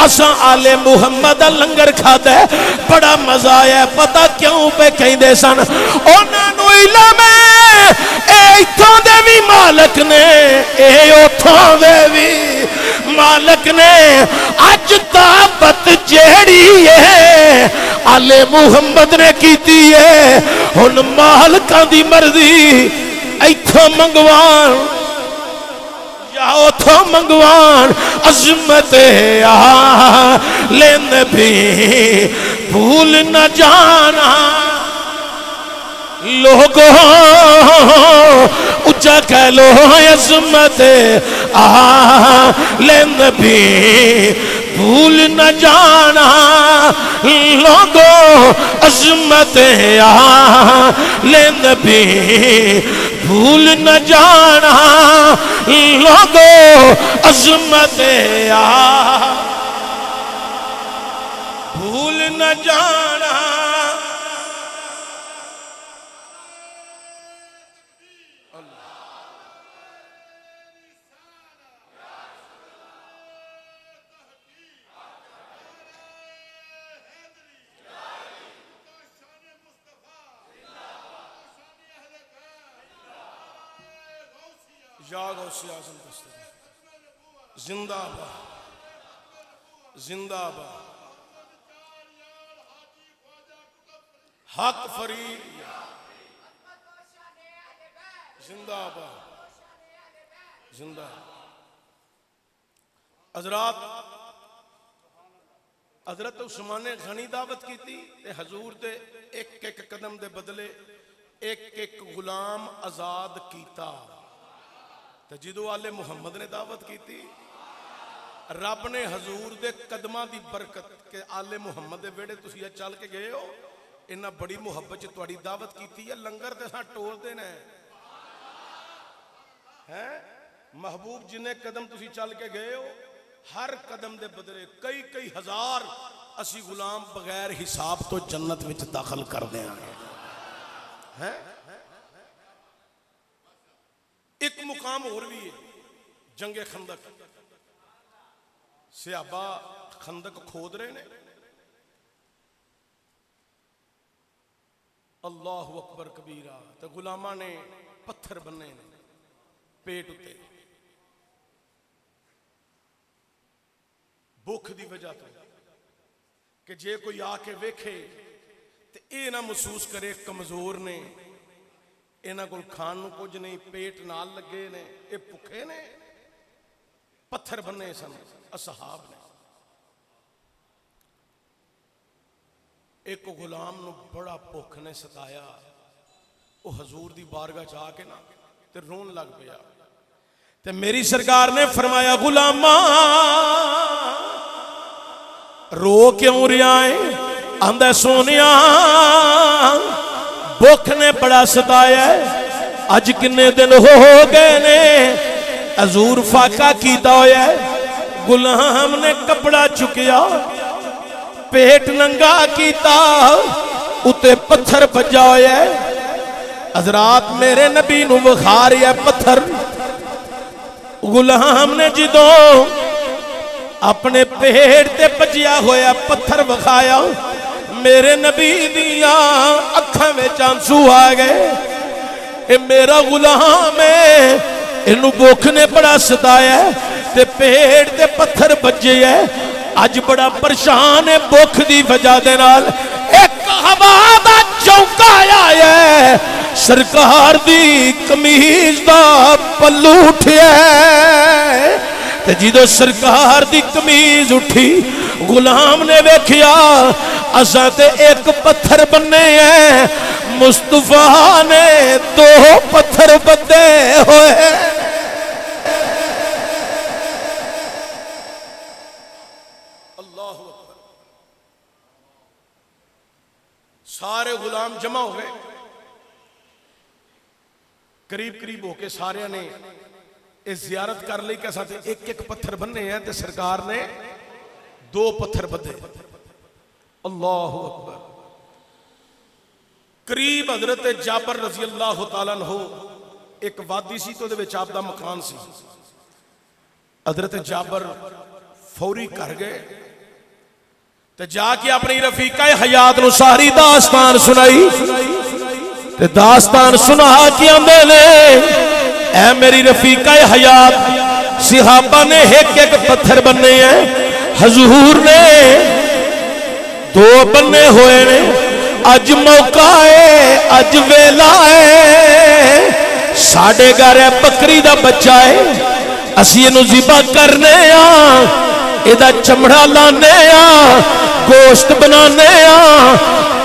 اساں آلِ محمد لنگر کھاتا ہے بڑا مزہ آیا ہے پتہ کیوں پہ کہیں دے سن انہاں نو علم ہے اے ایتھوں دے بھی مالک نے اے اوتھوں دے بھی مالک نے اج دعوت جیڑی ہے آلِ محمد نے کیتی ہے ہن مالکاں دی مرضی ایتھوں منگوان یا اوتھوں منگوان عظمت آلِ نبی بھول نہ جانا لوگوں اچھا کہہ لو عظمت آلِ نبی بھول نہ جانا لوگوں عظمت آلِ نبی بھول نہ جانا لوگوں عظمت بھول نہ جانا یا غوث اعظم دستگیر زندہ باد زندہ باد حق فرید زندہ باد زندہ حضرات حضرت عثمان غنی دعوت کی تھی تے حضور دے ایک ایک قدم دے بدلے ایک ایک غلام آزاد کیتا تے جدو آل محمد نے دعوت کی تھی رب نے حضور دے قدمہ دی برکت کہ آل محمد دے بیڑے تسی یہ چل کے گئے ہو انہا بڑی محبت چ تواڈی دعوت کی تھی لنگر تے ساں ٹول دینا ہے محبوب جنہیں قدم تسی چل کے گئے ہو ہر قدم دے بدلے کئی کئی ہزار اسی غلام بغیر حساب تو جنت وچ داخل کر دیں ہیں ایک مقام اور بھی ہے جنگ خندق صحابہ خندق کھود رہے نے اللہ اکبر کبیرہ تو غلامہ نے پتھر بننے نے پیٹ اتے بھوک دی وجہ تو کہ جے کوئی آ کے ویکھے تے اے نہ محسوس کرے کمزور نے اینا کول کھان نو کچھ نہیں پیٹ نال لگے نے اے بھوکے نے پتھر بننے سن اصحاب نے ایک غلام نو بڑا بھوک نے ستایا وہ حضور دی بارگاہ چاہ کے نا تے رون لگ پیا تے میری سرکار نے فرمایا غلاماں رو کیوں رہا ہے آندہ سونیا بھوک نے بڑا ستایا ہے اج کنے دن ہو گئے نے حضور فاقہ کیتا ہویا ہے غلام نے کپڑا چکیا پیٹ ننگا کیتا اتے پتھر بجا ہویا ہے حضرات میرے نبی نو بخار ہے پتھر غلام نے جدوں اپنے پیٹ تے بجیا ہویا پتھر بخایا میرے نبی دیاں اکھاں میں آنسو آ گئے اے میرا غلام ہے انہوں بھوک نے بڑا ستایا ہے تے پیٹ تے پتھر بجے ہے اج بڑا پریشان ہے بھوک دی وجہ دے نال ایک ہوا دا چونکا آیا ہے سرکار دی قمیض دا پلو اٹھیا ہے تے جدو سرکار دی قمیض اٹھی غلام نے ویکھیا اساں تے ایک پتھر بننے ہیں مصطفیٰ نے دو پتھر بدے ہوئے اللہ اکبر سارے غلام جمع ہو گئے قریب قریب ہو کے سارے نے اس زیارت کر لی کہ ساتھ ایک ایک پتھر بننے ہیں تے سرکار نے دو پتھر بدے اللہ اکبر قریب حضرت جابر رضی اللہ تعالیٰ عنہ ایک وادی سی تو دے وچ آپ دا مکان سی حضرت جابر فوری کر گئے تے جا کے اپنی رفیقہ حیات نو ساری داستان سنائی تے داستان سنا کے آندے نے اے میری رفیقہ حیات صحابہ نے ایک ایک پتھر بننے ہیں حضور نے دو بننے ہوئے نے اج موقع ہے اج ویلا ہے ساڑھے گھر بکری دا بچہ ہے اسی انہوں ذبح کرنے ہاں ایدہ چمڑا لانے ہاں گوشت بنانے ہاں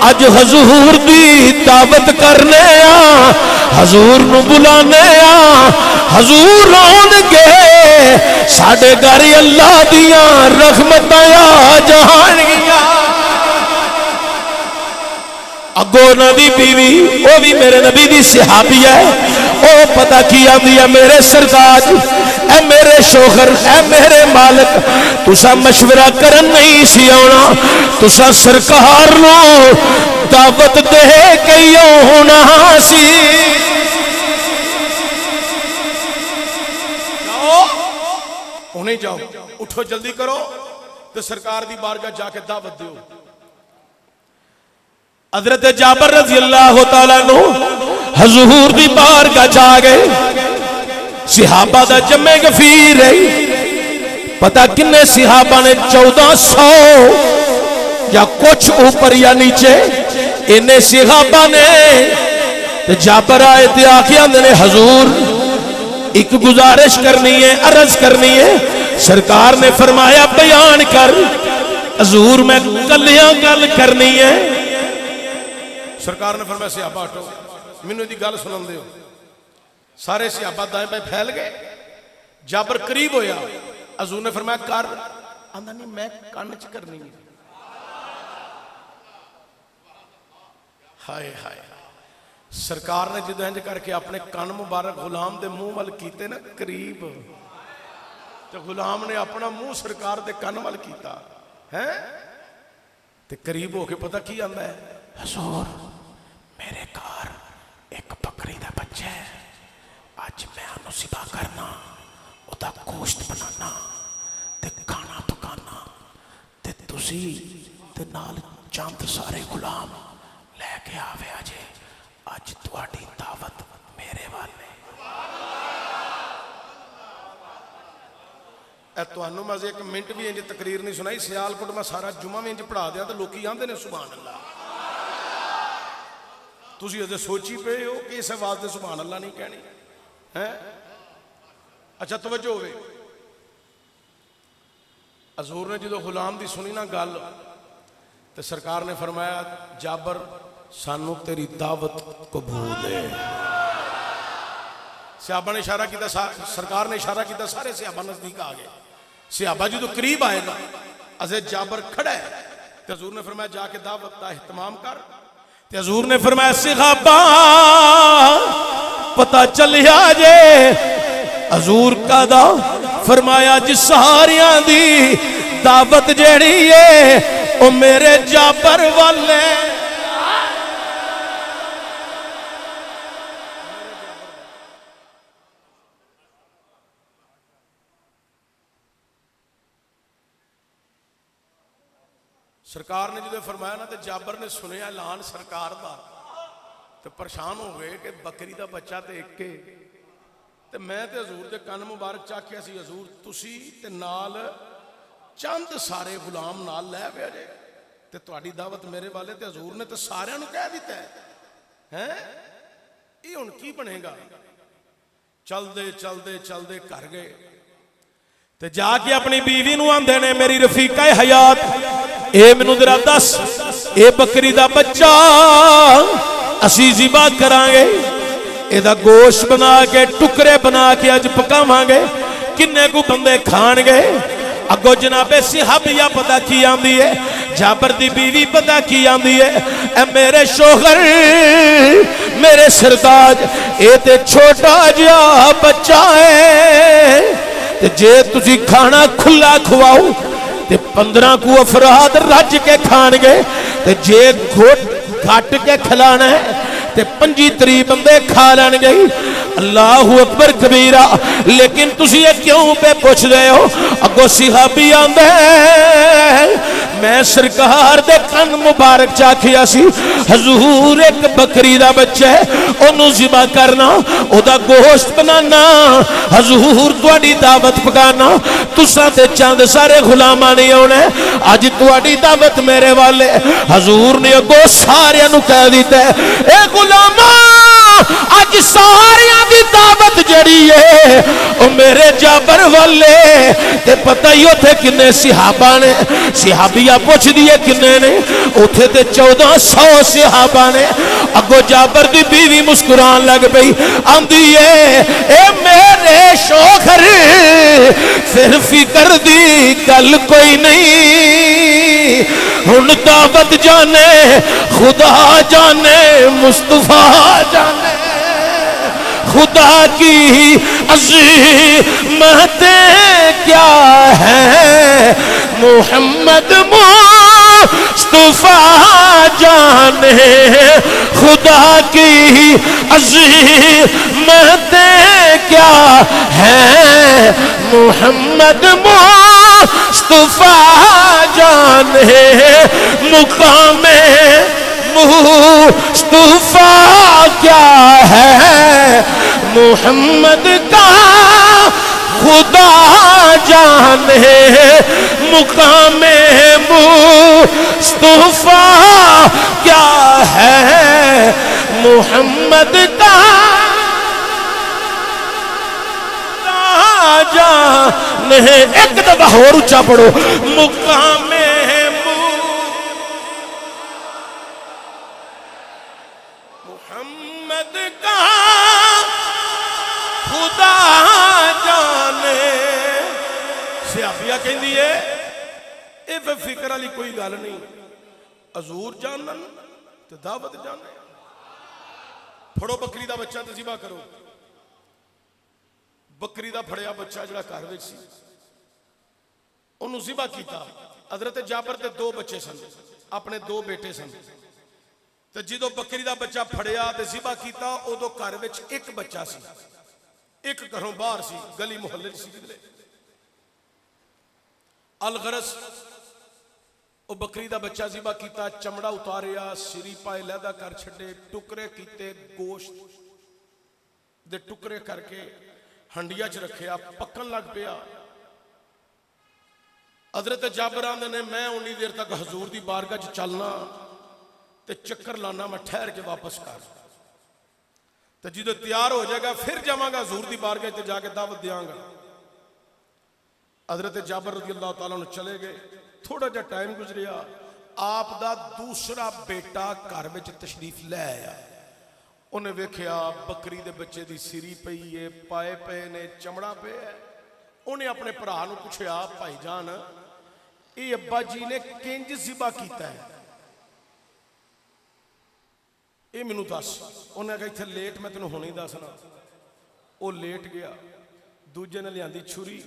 اج حضور دی دعوت کرنے ہاں حضور نو بلانے ہاں حضور آن گے ساڑھے گھر اللہ دیاں رحمتاں آ جان گیا اگو نبی بیوی وہ بھی میرے نبی دی صحابی ہے او پتہ کیا دیا میرے سرتاج اے میرے شوہر اے میرے مالک تسا مشورہ کرن نہیں سی آنا تسا سرکار نو دعوت دے کے ہونا سی انہیں جاؤ اٹھو جلدی کرو تو سرکار دی بارگاہ جا کے دعوت دیو حضرت جابر رضی اللہ تعالیٰ نو حضور دی بارگاہ جا گئے صحابہ دا جمع غفیر ہے پتہ کنے صحابہ نے 1400 یا کچھ اوپر یا نیچے انہیں صحابہ نے جابر آئے تھے آخیاں نے حضور ایک گزارش کرنی ہے عرض کرنی ہے سرکار نے فرمایا بیان کر حضور میں کلیاں گل کرنی ہے سرکار نے فرمایا صحابہ ہٹو مینوں دی گل سنن دیو سارے صحابہ دائیں بائیں پھیل گئے جابر قریب ہویا حضور نے فرمایا کر آندھا نہیں میں کانچ کرنی ہے ہائے ہائے سرکار نے جدو انج کر کے اپنے کان مبارک غلام دے منہ وال کیتے نا قریب تو غلام نے اپنا منہ سرکار دے کان وال کیتا ہے تے قریب ہو کے پتہ کی آندا ہے حضور میرے گھر ایک بکری دا بچہ ہے آج میں انہوں ذبح کرنا او دا گوشت بنانا تے کھانا پکانا تے تسی تے نال چاند سارے غلام لے کے آوے آجے آج تواڈی دعوت میرے والے اے تانوں میں ایک منٹ بھی انج تقریر نہیں سنائی سیالکوٹ میں سارا جمعہ میں انج پڑھا دیا تو لوکی آندے نے سبحان اللہ تسی اسے سوچی پہ ہو کہ اس آواز دے سبحان اللہ نہیں کہنی ہے اچھا توجہ ہوئے حضور نے جدو غلام دی سنی نا گل تو سرکار نے فرمایا جابر سانو تیری دعوت قبول ہے صحابہ نے اشارہ کیتا سرکار نے اشارہ کیتا سارے صحابہ نزدیک آ گئے صحابہ جو قریب آئے نا اسے جابر کھڑا ہے تو حضور نے فرمایا جا کے دعوت کا اہتمام کر تو حضور نے فرمایا صحابہ پتہ چلیا جے حضور کا دا فرمایا جس سہاریاں دی دعوت جیڑی ہے او میرے جابر والے سرکار نے جدو فرمایا نا تو جابر نے سنیا اعلان سرکار دا تو پریشان ہو گئے کہ بکری دا بچہ تے ایک کے تے میں تے حضور دے کان مبارک چاکیا سی حضور تسی تے نال چند سارے غلام نال لے پیا جے تے تواڈی دعوت میرے والے تے حضور نے تے سارے نو کہہ دیتا ہے یہ ہن کی بنے گا چل دے کر گئے تے جا کے اپنی بیوی نو آندے نے میری رفیقہ حیات اے مینوں ذرا دس اے بکری دا بچہ اسی ذبح کران گے اے دا گوشت بنا کے ٹکڑے بنا کے اج پکاواں گے کنے کو بندے کھان گے اگو جناب صحابیہ پتہ کی آندی ہے جابر دی بیوی پتہ کی آندی ہے اے میرے شوہر میرے سرداج اے تے چھوٹا جہا بچہ ہے تے جے تسی کھانا کھلا کھواؤ تے 15 کو افراد رج کے کھان گے تے جے گھٹ کے کھلانا ہے تے 25-30 بندے کھا لین گئی اللہ اکبر کبیرہ لیکن تسی یہ کیوں پہ پوچھ رہے ہو اگو صحابی آندے میں سرکار دے کن مبارک چاکھیا سی حضور ایک بکری دا بچہ ہے انہوں ذبح کرنا او دا گوشت بنانا حضور تواڈی دعوت پکانا تساں تے چند سارے غلاماں نہیں ہونے اج تواڈی دعوت میرے والے حضور نے اگو سارے نو کہہ دیتا ہے اے غلاماں اج ساریاں دی دعوت جڑی ہے او میرے جابر والے تے پتہ ہی اوتھے کنے صحابہ نے صحابیہ پوچھ دیے کنے نے اوتھے تے 1400 صحابہ نے اگو جابر دی بیوی مسکران لگ پئی آندی ہے اے میرے شوہر پھر فکر دی گل کوئی نہیں ہن دعوت جانے خدا جانے مصطفیٰ جانے خدا کی عظمت کیا ہے محمد مصطفیٰ جانے خدا کی عظمت کیا ہے محمد مصطفیٰ جانے مقام مصطفیٰ کیا ہے محمد کا مقام مصطفیٰ کیا ہے محمد کا جان ہے. ایک دفعہ اور اونچا پڑھو. مقام محمد کا خدا جانے. سیافیہ کہیں دیئے اے فکر علی کوئی گال نہیں. حضور جانن تو دعوت جانے. پھڑو بکری دا بچہ تے ذبح کرو. بکری دا پھڑیا بچہ جڑا گھر وچ سی انہوں ذبح کیتا. حضرت جابر دے 2 بچے سن, اپنے 2 بیٹے سن. تے جدو بکری دا بچہ پھڑیا تے ذبح کیتا اودو گھر وچ ایک بچہ سی, ایک گھروں باہر سی, گلی محلے سی. الغرض او بکری دا بچہ ذبح کیتا, چمڑا اتاریا, سری پائے لہدا کر چھڑے, ٹکرے کیتے, گوشت دے ٹکرے کر کے ہنڈیا چ رکھیا, پکن لگ پیا. حضرت جابر آندے نے میں انہی دیر تک حضور دی بارگاہ چ چلنا تے چکر لانا, میں ٹھہر کے واپس کر تے جدو تیار ہو جائے گا پھر جاواں گا حضور دی بارگاہ تے جا کے دعوت دیاں گا. حضرت جابر رضی اللہ تعالیٰ عنہ چلے گئے. تھوڑا جا ٹائم گزریا, آپ دا دوسرا بیٹا گھر وچ تشریف لے آیا. انہیں ویکھیا بکری دے بچے دی سری پئی ہے, پائے پے نے, چمڑا پے ہے. انہیں اپنے بھرا نوں پوچھیا بھائی جان اے ابا جی نے کنج ذبح کیتا ہے, اے مینوں دس. انہیں کہا ایتھے لیٹ میں تینوں ہونی دسنا. وہ لیٹ گیا, دوجے نے لیاندی چھری,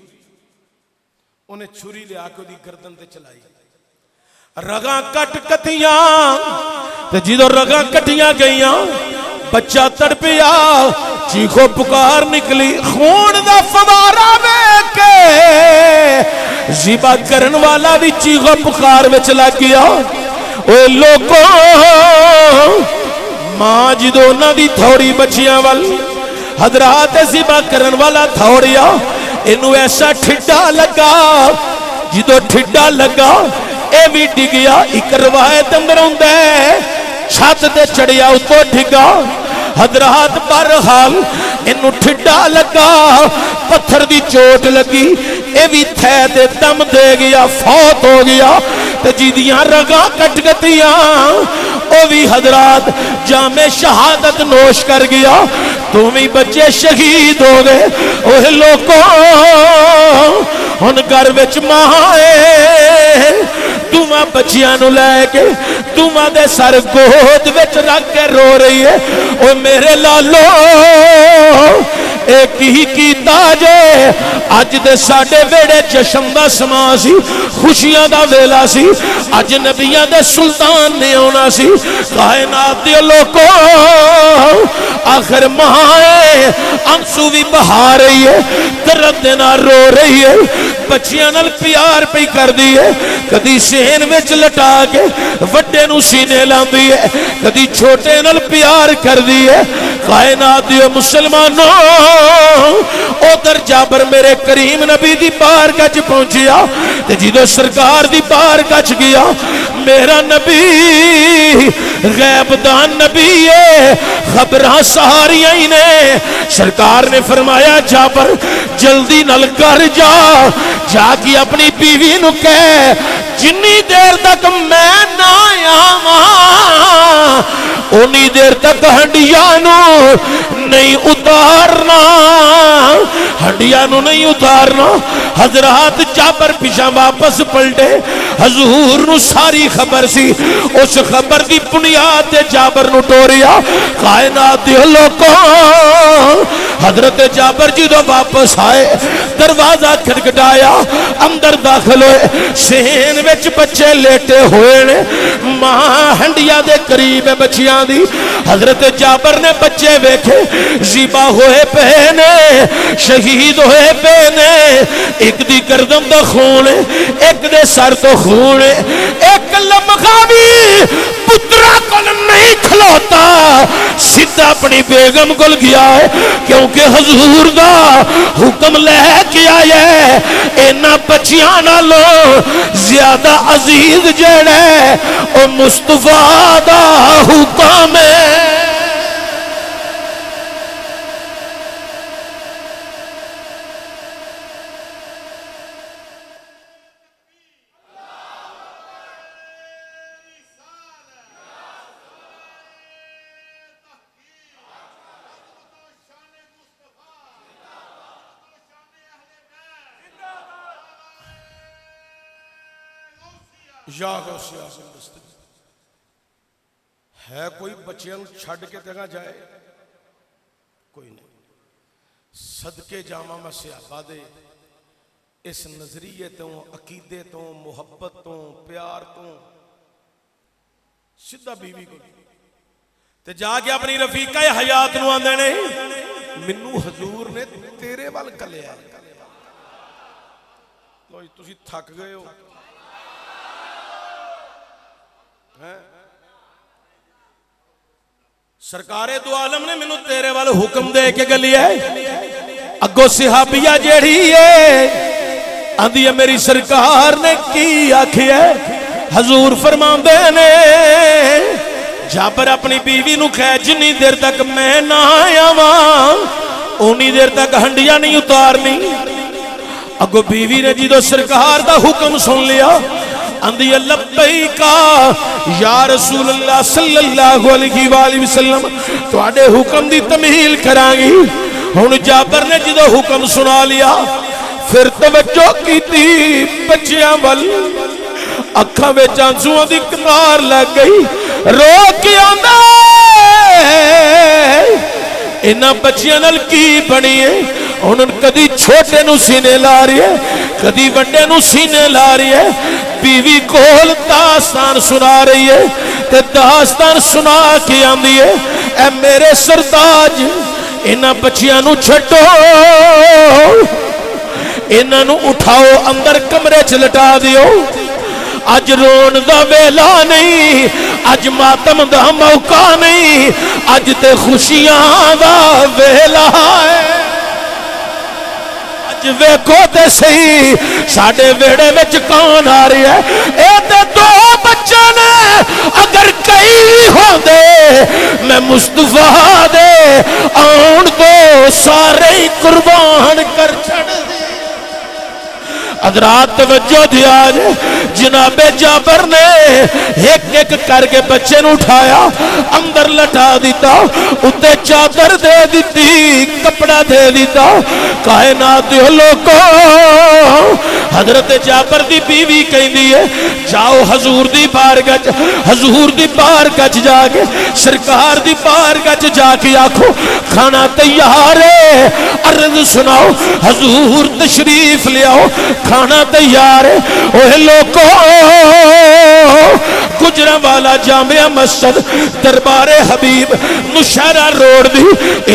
انہیں چھری لیا کے دی گردن تے چلائی. رگاں کٹ کٹیاں تے جدو رگاں کٹیاں گئیاں بچہ تڑپیا, چیخو پکار نکلی. خون دا فوارا ویکھ کے ذبح کرن والا بھی چیخو پکار وچ لگ گیا. اوے لوگوں ماں جدو انہاں دی تھوڑی بچیاں وال حضرات ذبح کرن والا تھوڑیا, اینو ایسا ٹھڈا لگا. جدو ٹھڈا لگا اے بھی ڈگیا. ایک روایت اندر ہوندا ہے چھت تے چڑھیا اتوں ڈگا. حضرات بہرحال اینو ٹھڈا لگا, پتھر دی چوٹ لگی, اے بھی تھے دے دم دے گیا, فوت ہو گیا. تے جیدیاں رگاں کٹ گتیاں او بھی حضرات جام شہادت نوش کر گیا. تمہیں بچے شہید ہو گئے. اوہ لوگوں ہن گھر وچ ماں ہے, تمہاں بچیاں نو لے کے تمہاں دے سر گود وچ رکھ کے رو رہی ہے. او میرے لالو ایک ہی کیتا جے اج دے ساڈے ویڑے جشن دا سما سی, خوشیاں دا ویلا سی. اج نبیاں دے سلطان نے آنا سی. کائنات دے لوگوں آخر ماں آنسو بھی بہا رہی ہے, درد دے نال رو رہی ہے, بچیاں نال پیار پہ کر دی ہے. کدی سین وچ لٹا کے وڈے نو سینے لاندی ہے, کدی چھوٹے نال پیار کر دی ہے. کائنات دے مسلمانوں ادھر جابر میرے کریم نبی دی بارگاہ چ پہنچیا تے جدو سرکار دی بارگاہ چ گیا, میرا نبی غیب دان نبی ہے, خبراں سہاریاں ہی نے. سرکار نے فرمایا جابر جلدی نل کر جا کے اپنی بیوی نو کہہ جنی دیر تک میں نہ آواں اونی دیر تک ہنڈیاں نو نہیں اتارنا, ہنڈیاں نو نہیں اتارنا. حضرات جابر پیچھے واپس پلٹے. حضور نو ساری خبر سی, اس خبر دی بنیاد تے جابر نو ٹوریا. کائنات دے لوگوں حضرت جابر جی دو واپس آئے, دروازہ کھٹکھٹایا, اندر داخل ہوئے. سین وچ بچے لیٹے ہوئے نے, ماں ہنڈیا دے قریب بچیاں دی. حضرت جابر نے بچے ویکھے ذبح ہوئے پے نے, شہید ہوئے پے نے. ایک دی گردن دا خون ہے, ایک دے سر تو خون ہے. ایک لمحہ بھی پترا کول نہیں کھلوتا, سیدھا اپنی بیگم کول گیا ہے. کیوں کیونکہ حضور دا حکم لے کے آیا ہے اینا بچیاں نالوں زیادہ عزیز جڑا ہے او مصطفیٰ دا حکم ہے یا غوث اعظم دستگیر ہے کوئی بچیاں چھڑ کے دگا جائے کوئی نہیں صدقے جامع میں صحابہ دے اس نظریے تو عقیدے تو محبت تو پیار تو سدھا بیوی کو تے جا کے اپنی رفیقہ حیات نو آندے نے منو حضور نے تیرے وال کلیا لو تسی تھک گئے ہو سرکار دو عالم نے منو تیرے والے حکم دے کے گلی ہے اگو صحابیہ جیڑی ہے آندھی ہے میری سرکار نے کی آکھی ہے حضور فرمان دے نے جابر اپنی بیوی نو کہے جنی دیر تک میں نہ آیا وہاں اونی دیر تک ہنڈیاں نہیں اتارنی اگو بیوی نے جی دو سرکار دا حکم سن لیا اندھی لبیکا یا رسول اللہ صلی اللہ علیہ وآلہ وسلم تو آڑے حکم دی تمہیل کرانگی ہون جابر نے جدو حکم سنا لیا پھر توجہ کی تھی بچیاں بل اکھاں میں چانسوں دی کمار لگ گئی رو کے آندہ انہاں بچیاں نل کی بڑی ہے انہوں کدی چھوٹے نو سینے لا رہی ہے کدی بڑے نو سینے لا رہی ہے بیوی کول داستان سنا رہی ہے تے داستان سنا کے آندھی ہے اے میرے سرتاج انہاں بچیاں نو چھٹو انہاں نو اٹھاؤ اندر کمرے چلٹا دیو اج رون دا ویلا نہیں اج ماتم دا موقع نہیں اج تے خوشیاں دا ویلا ہے اج ویکھو تے صحیح ساڈے ویڑے وچ کون آ رہی ہے اے تے دو بچے نے اگر کئی ہوندے میں مصطفیٰ دے آن دو سارے قربان کر چھڑ حضرات توجہ دیا جناب جابر نے ایک ایک کر کے بچے نو اٹھایا اندر لٹا دیتا اتے چادر دے دیتی کپڑا دے دیتا کائنات لوگوں حضرت جابر دی بیوی کہیں دیئے جاؤ حضور دی بارگاہ حضور دی بارگاہ جا کے سرکار دی بارگاہ جا کے آکھو کھانا تیار ہے عرض سناؤ حضور تشریف لے آؤ کھانا تیار ہے اوہ لوگوں گجرہ والا جامعہ مسجد دربار حبیب نشہرہ روڈ دی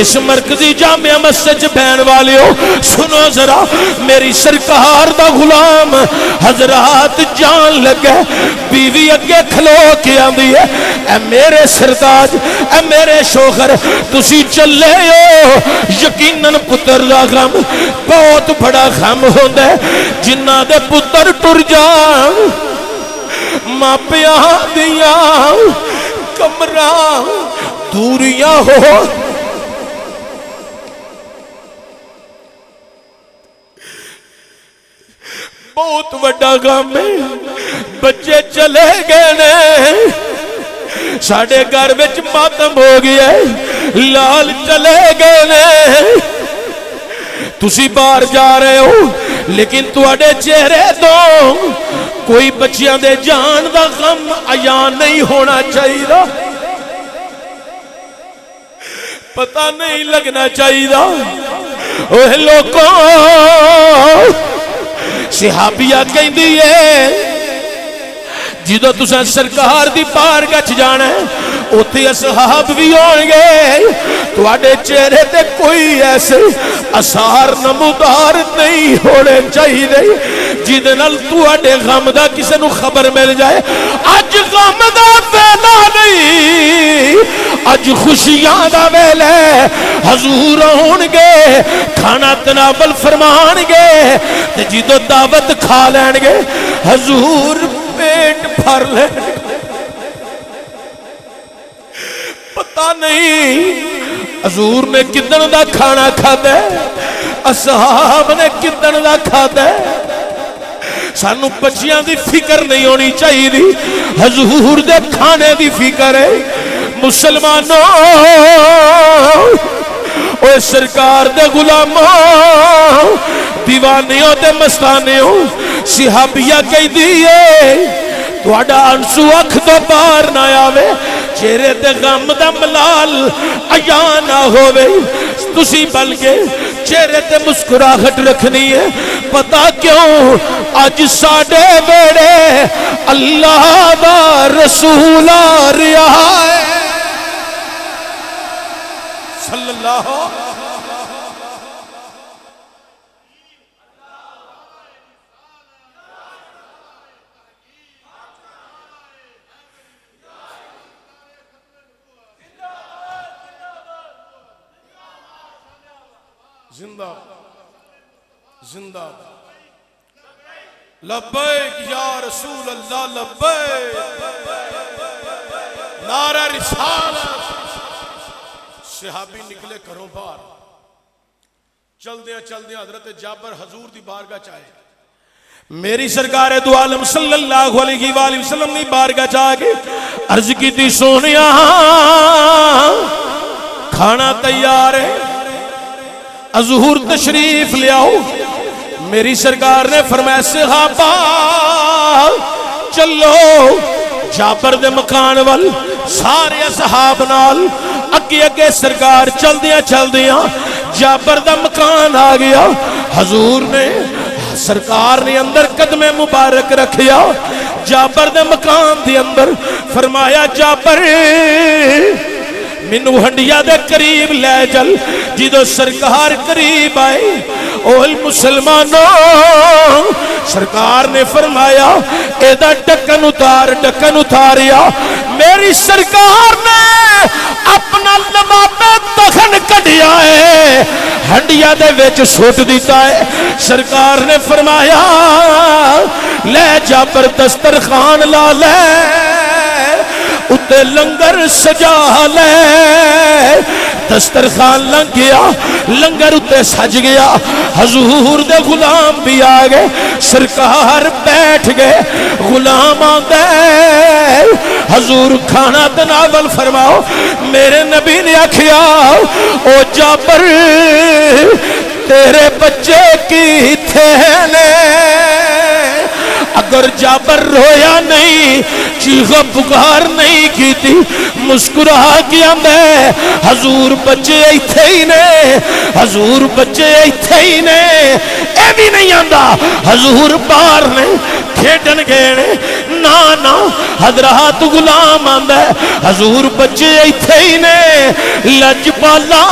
اس مرکزی جامعہ مسجد بہن والے ہو سنو ذرا میری سرکار دا غلام حضرات جان لگے بیوی اگے کھلو کے آندھی ہے اے میرے سرتاج اے میرے شوہر تسی چلے ہو یقیناً پتر دا غم بہت بڑا غم ہوندہ ہے جنہ دے پتر ٹر جان ماں پیاں دیاں کمرہ دوریاں ہو بہت بڑا غم ہے بچے چلے گئے نے ساڑھے گھر وچ ماتم ہو گیا ہے لال چلے گئے نے تسی باہر جا رہے ہو لیکن تواڈے چہرے تو کوئی بچیاں دے جان دا غم عیان نہیں ہونا چاہیے پتہ نہیں لگنا چاہیے اوہ لوگوں صحابیہ کہیں دیئے جدو تساں سرکار دی بارگاہ جانا ہے اتھے اصحاب بھی ہوں گے تواڈے چہرے تے کوئی ایسے اثار نمودار نہیں ہونے چاہیے جدے نال تواڈے غم دا کسے نو خبر مل جائے اج غم دا ویلا نہیں اج خوشیاں دا ویلے حضور ہون گے کھانا تناول فرمان گے تے جدو دعوت کھا لین گے حضور پیٹ بھر لین گے پتہ نہیں حضور نے کدن دا کھانا کھادا ہے اصحاب نے کدن دا کھادا ہے سانو بچیاں دی فکر نہیں ہونی چاہیے دی حضور دے کھانے دی فکر ہے مسلمانوں اوے سرکار دے غلاموں دیوانیوں تے مستانیوں صحابیہ کہی دیئے تواڈا انسو اکھ تو باہر نہ آوے چہرے تے غم دا ملال عیا نہ ہووے تسی بلکہ چہرے تے مسکراہٹ رکھنی ہے پتہ کیوں اج ساڈے ویڑے اللہ دا رسول آ رہا ہے صلی اللہ زندہ زندہ لبیک یا رسول اللہ لبیک نعرہ رسالت صحابی نکلے کروں باہر چل دیا حضرت جابر حضور دی بارگاہ چاہے میری سرکار دو عالم صلی اللہ علیہ وآلہ وسلم نے بارگاہ چاہ کے عرض کی تھی سونیا کھانا تیار ہے حضور تشریف لے آؤ میری سرکار نے فرمایا صحابہ چلو جابر دے مکان وال سارے اصحاب نال اگے اگے سرکار چل دیاں جابر دا مکان آ گیا حضور نے سرکار نے اندر قدم مبارک رکھیا جابر دے مکان دے اندر فرمایا جابر مینوں ہنڈیا دے قریب لے چل جدو سرکار قریب آئے اول مسلمانوں سرکار نے فرمایا ایدہ ڈکن اتاریا میری سرکار نے اپنا لباب دخن کڑیا ہے ہنڈیا دے ویچ سوٹ دیتا ہے سرکار نے فرمایا لے جابر دسترخوان لا لے اتے لنگر سجا لے دسترخوان لنگ گیا لنگر اتے سج گیا حضور دے غلام بھی آگئے سرکار بیٹھ گئے غلام آندے حضور کھانا تناول فرماؤ میرے نبی نے آکھیا او جابر تیرے بچے کی تھے نے اگر جابر رویا نہیں چیخ پکار نہیں کی تھی مسکرا کے آندے حضور بچے ایتھے ہی نے حضور بچے ایتھے ہی نے اے بھی نہیں آندا حضور باہر نے کھیڈن گئے نے نا حضرات غلام آندا حضور بچے ایتھے ہی نے لج پالا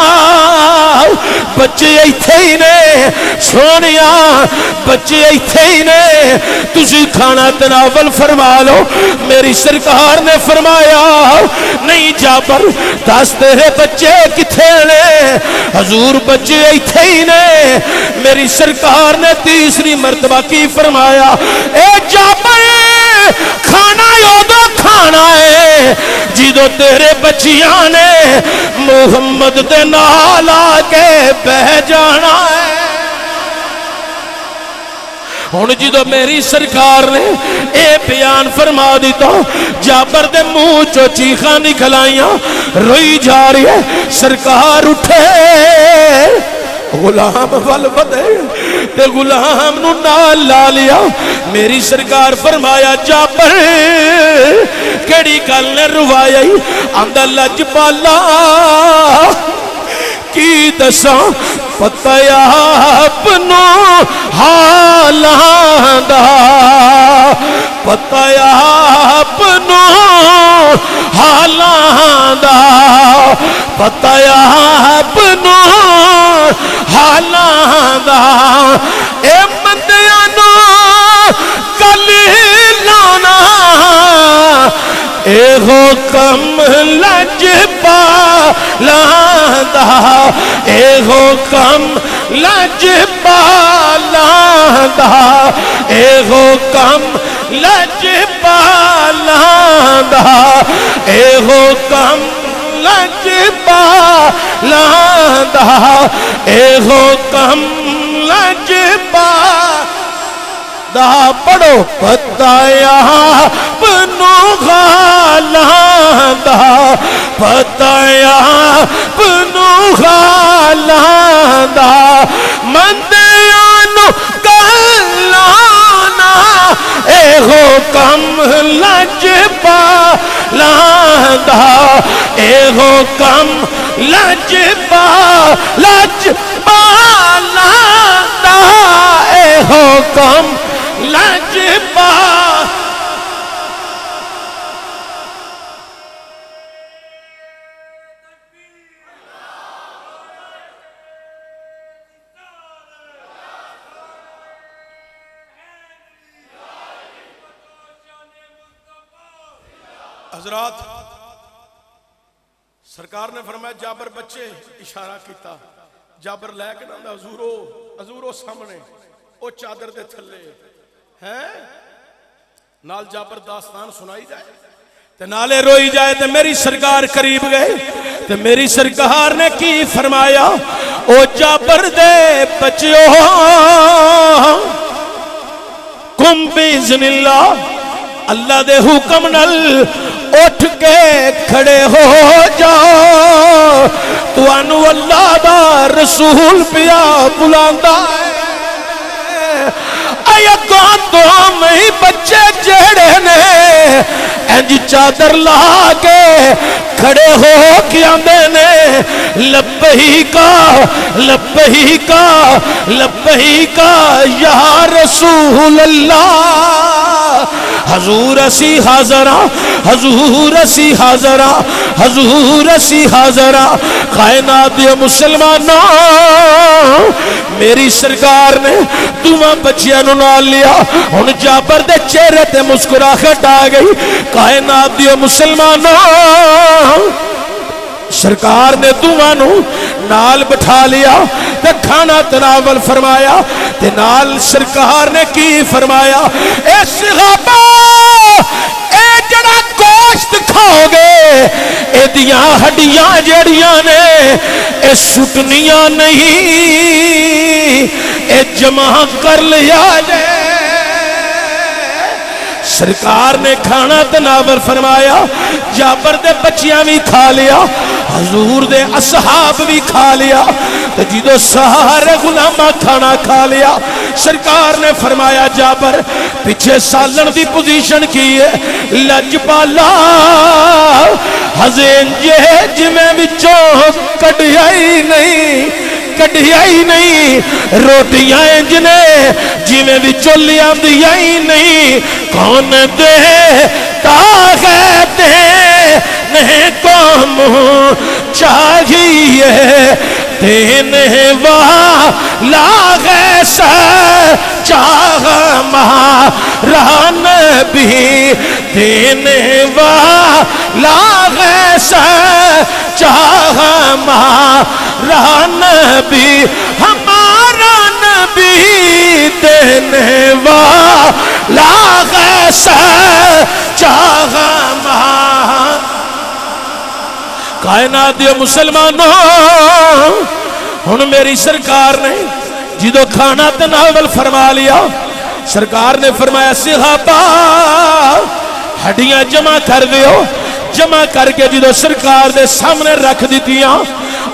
بچے ایتھے ہی نے سونیا بچے ایتھے ہی نے تسی کھانا تناول فرما لو میری سرکار نے فرمایا نہیں جابر دس تیرے بچے کتھے نے حضور بچے ایتھے ہی نے میری سرکار نے تیسری مرتبہ کی فرمایا اے جابر کھانا یودو کھانا ہے جدو تیرے بچیاں نے محمد دے نال آکے بہ جانا ہے ہن جدو میری سرکار نے اے بیان فرما دیتا جابر دے منہ چو چیخاں نکل آئیاں روئی جا رہی ہے سرکار اٹھے غلام والودے تے غلام نو نال لا لیا میری سرکار فرمایا جابر کیڑی گل نے روایا آندا لج پالا کی دساں پتہ اپنو حالاں دا پتہ اپنو حالاں دا پتہ اپنو حالاں دا اے بندیاں نو گل لانا ایہو کم لج پالاں دا ایہو کم لج پالاں دا ایہو کم لج پالاں دا ایہو کم لج پالاں دا ایہو کم لج دا پڑھو پتایا پنو غالاں دا پتایا پنو غالاں دا مندیاں نو گلانا ایہو کم لج پالاں دا ایہو کم لج پالاں دا ایہو کم لج حضرات سرکار نے فرمایا جابر بچے اشارہ کیتا جابر لے کے نہ حضورو سامنے او چادر دے تھلے ہیں نال جابر داستان سنائی جائے تے نالے روئی جائے تے میری سرکار قریب گئے تے میری سرکار نے کی فرمایا او جابر دے بچیو کم بیزن اللہ دے حکم نل اٹھ کے کھڑے ہو جاؤ تو انو اللہ دا رسول پیا بلاندا آیتاں تو میں بچے جڑے نے انج چادر لا کے کھڑے ہو کے آندے نے لبیکا لبیکا لبیکا یا رسول اللہ حضور اسی حاضرہ حضور اسی حاضرہ حضور اسی حاضرہ کائنات دے مسلمانوں میری سرکار نے دعا بچیاں نو نال لیا ہن جابر دے چہرے تے مسکراہٹ آ گئی کائنات دے مسلمانوں سرکار نے دعا نو نال بٹھا لیا تے کھانا تناول فرمایا تے نال سرکار نے کی فرمایا اے صحابہ اے جڑا گوشت کھاؤ گے اے دیاں ہڈیاں جڑیاں نے اے سٹنیاں نہیں اے جمع کر لیا جائے سرکار نے کھانا تناور فرمایا جابر دے بچیاں بھی کھا لیا حضور دے اصحاب بھی کھا لیا تو جدو سارے غلامہ کھانا کھا لیا سرکار نے فرمایا جابر پیچھے سالن دی پوزیشن کی ہے لج پالا حزین جمیں بچوں کڑیائی نہیں روٹیاں جنے جمیں بچوں لیاں دیائی نہیں کون دے طاقت نہیں قوم چاہیے دینے والا غیسہ چاہ مہاران بھی دینے والا غیسہ چاہ مہاران بھی ہمارا نبی دینے والا غیسہ چاہ مہاران کائنات دے مسلمانوں ہن میری سرکار نے جدو کھانا تناول فرما لیا سرکار نے فرمایا صحابہ ہڈیاں جمع کر دیو جمع کر کے جدو سرکار دے سامنے رکھ دیتیاں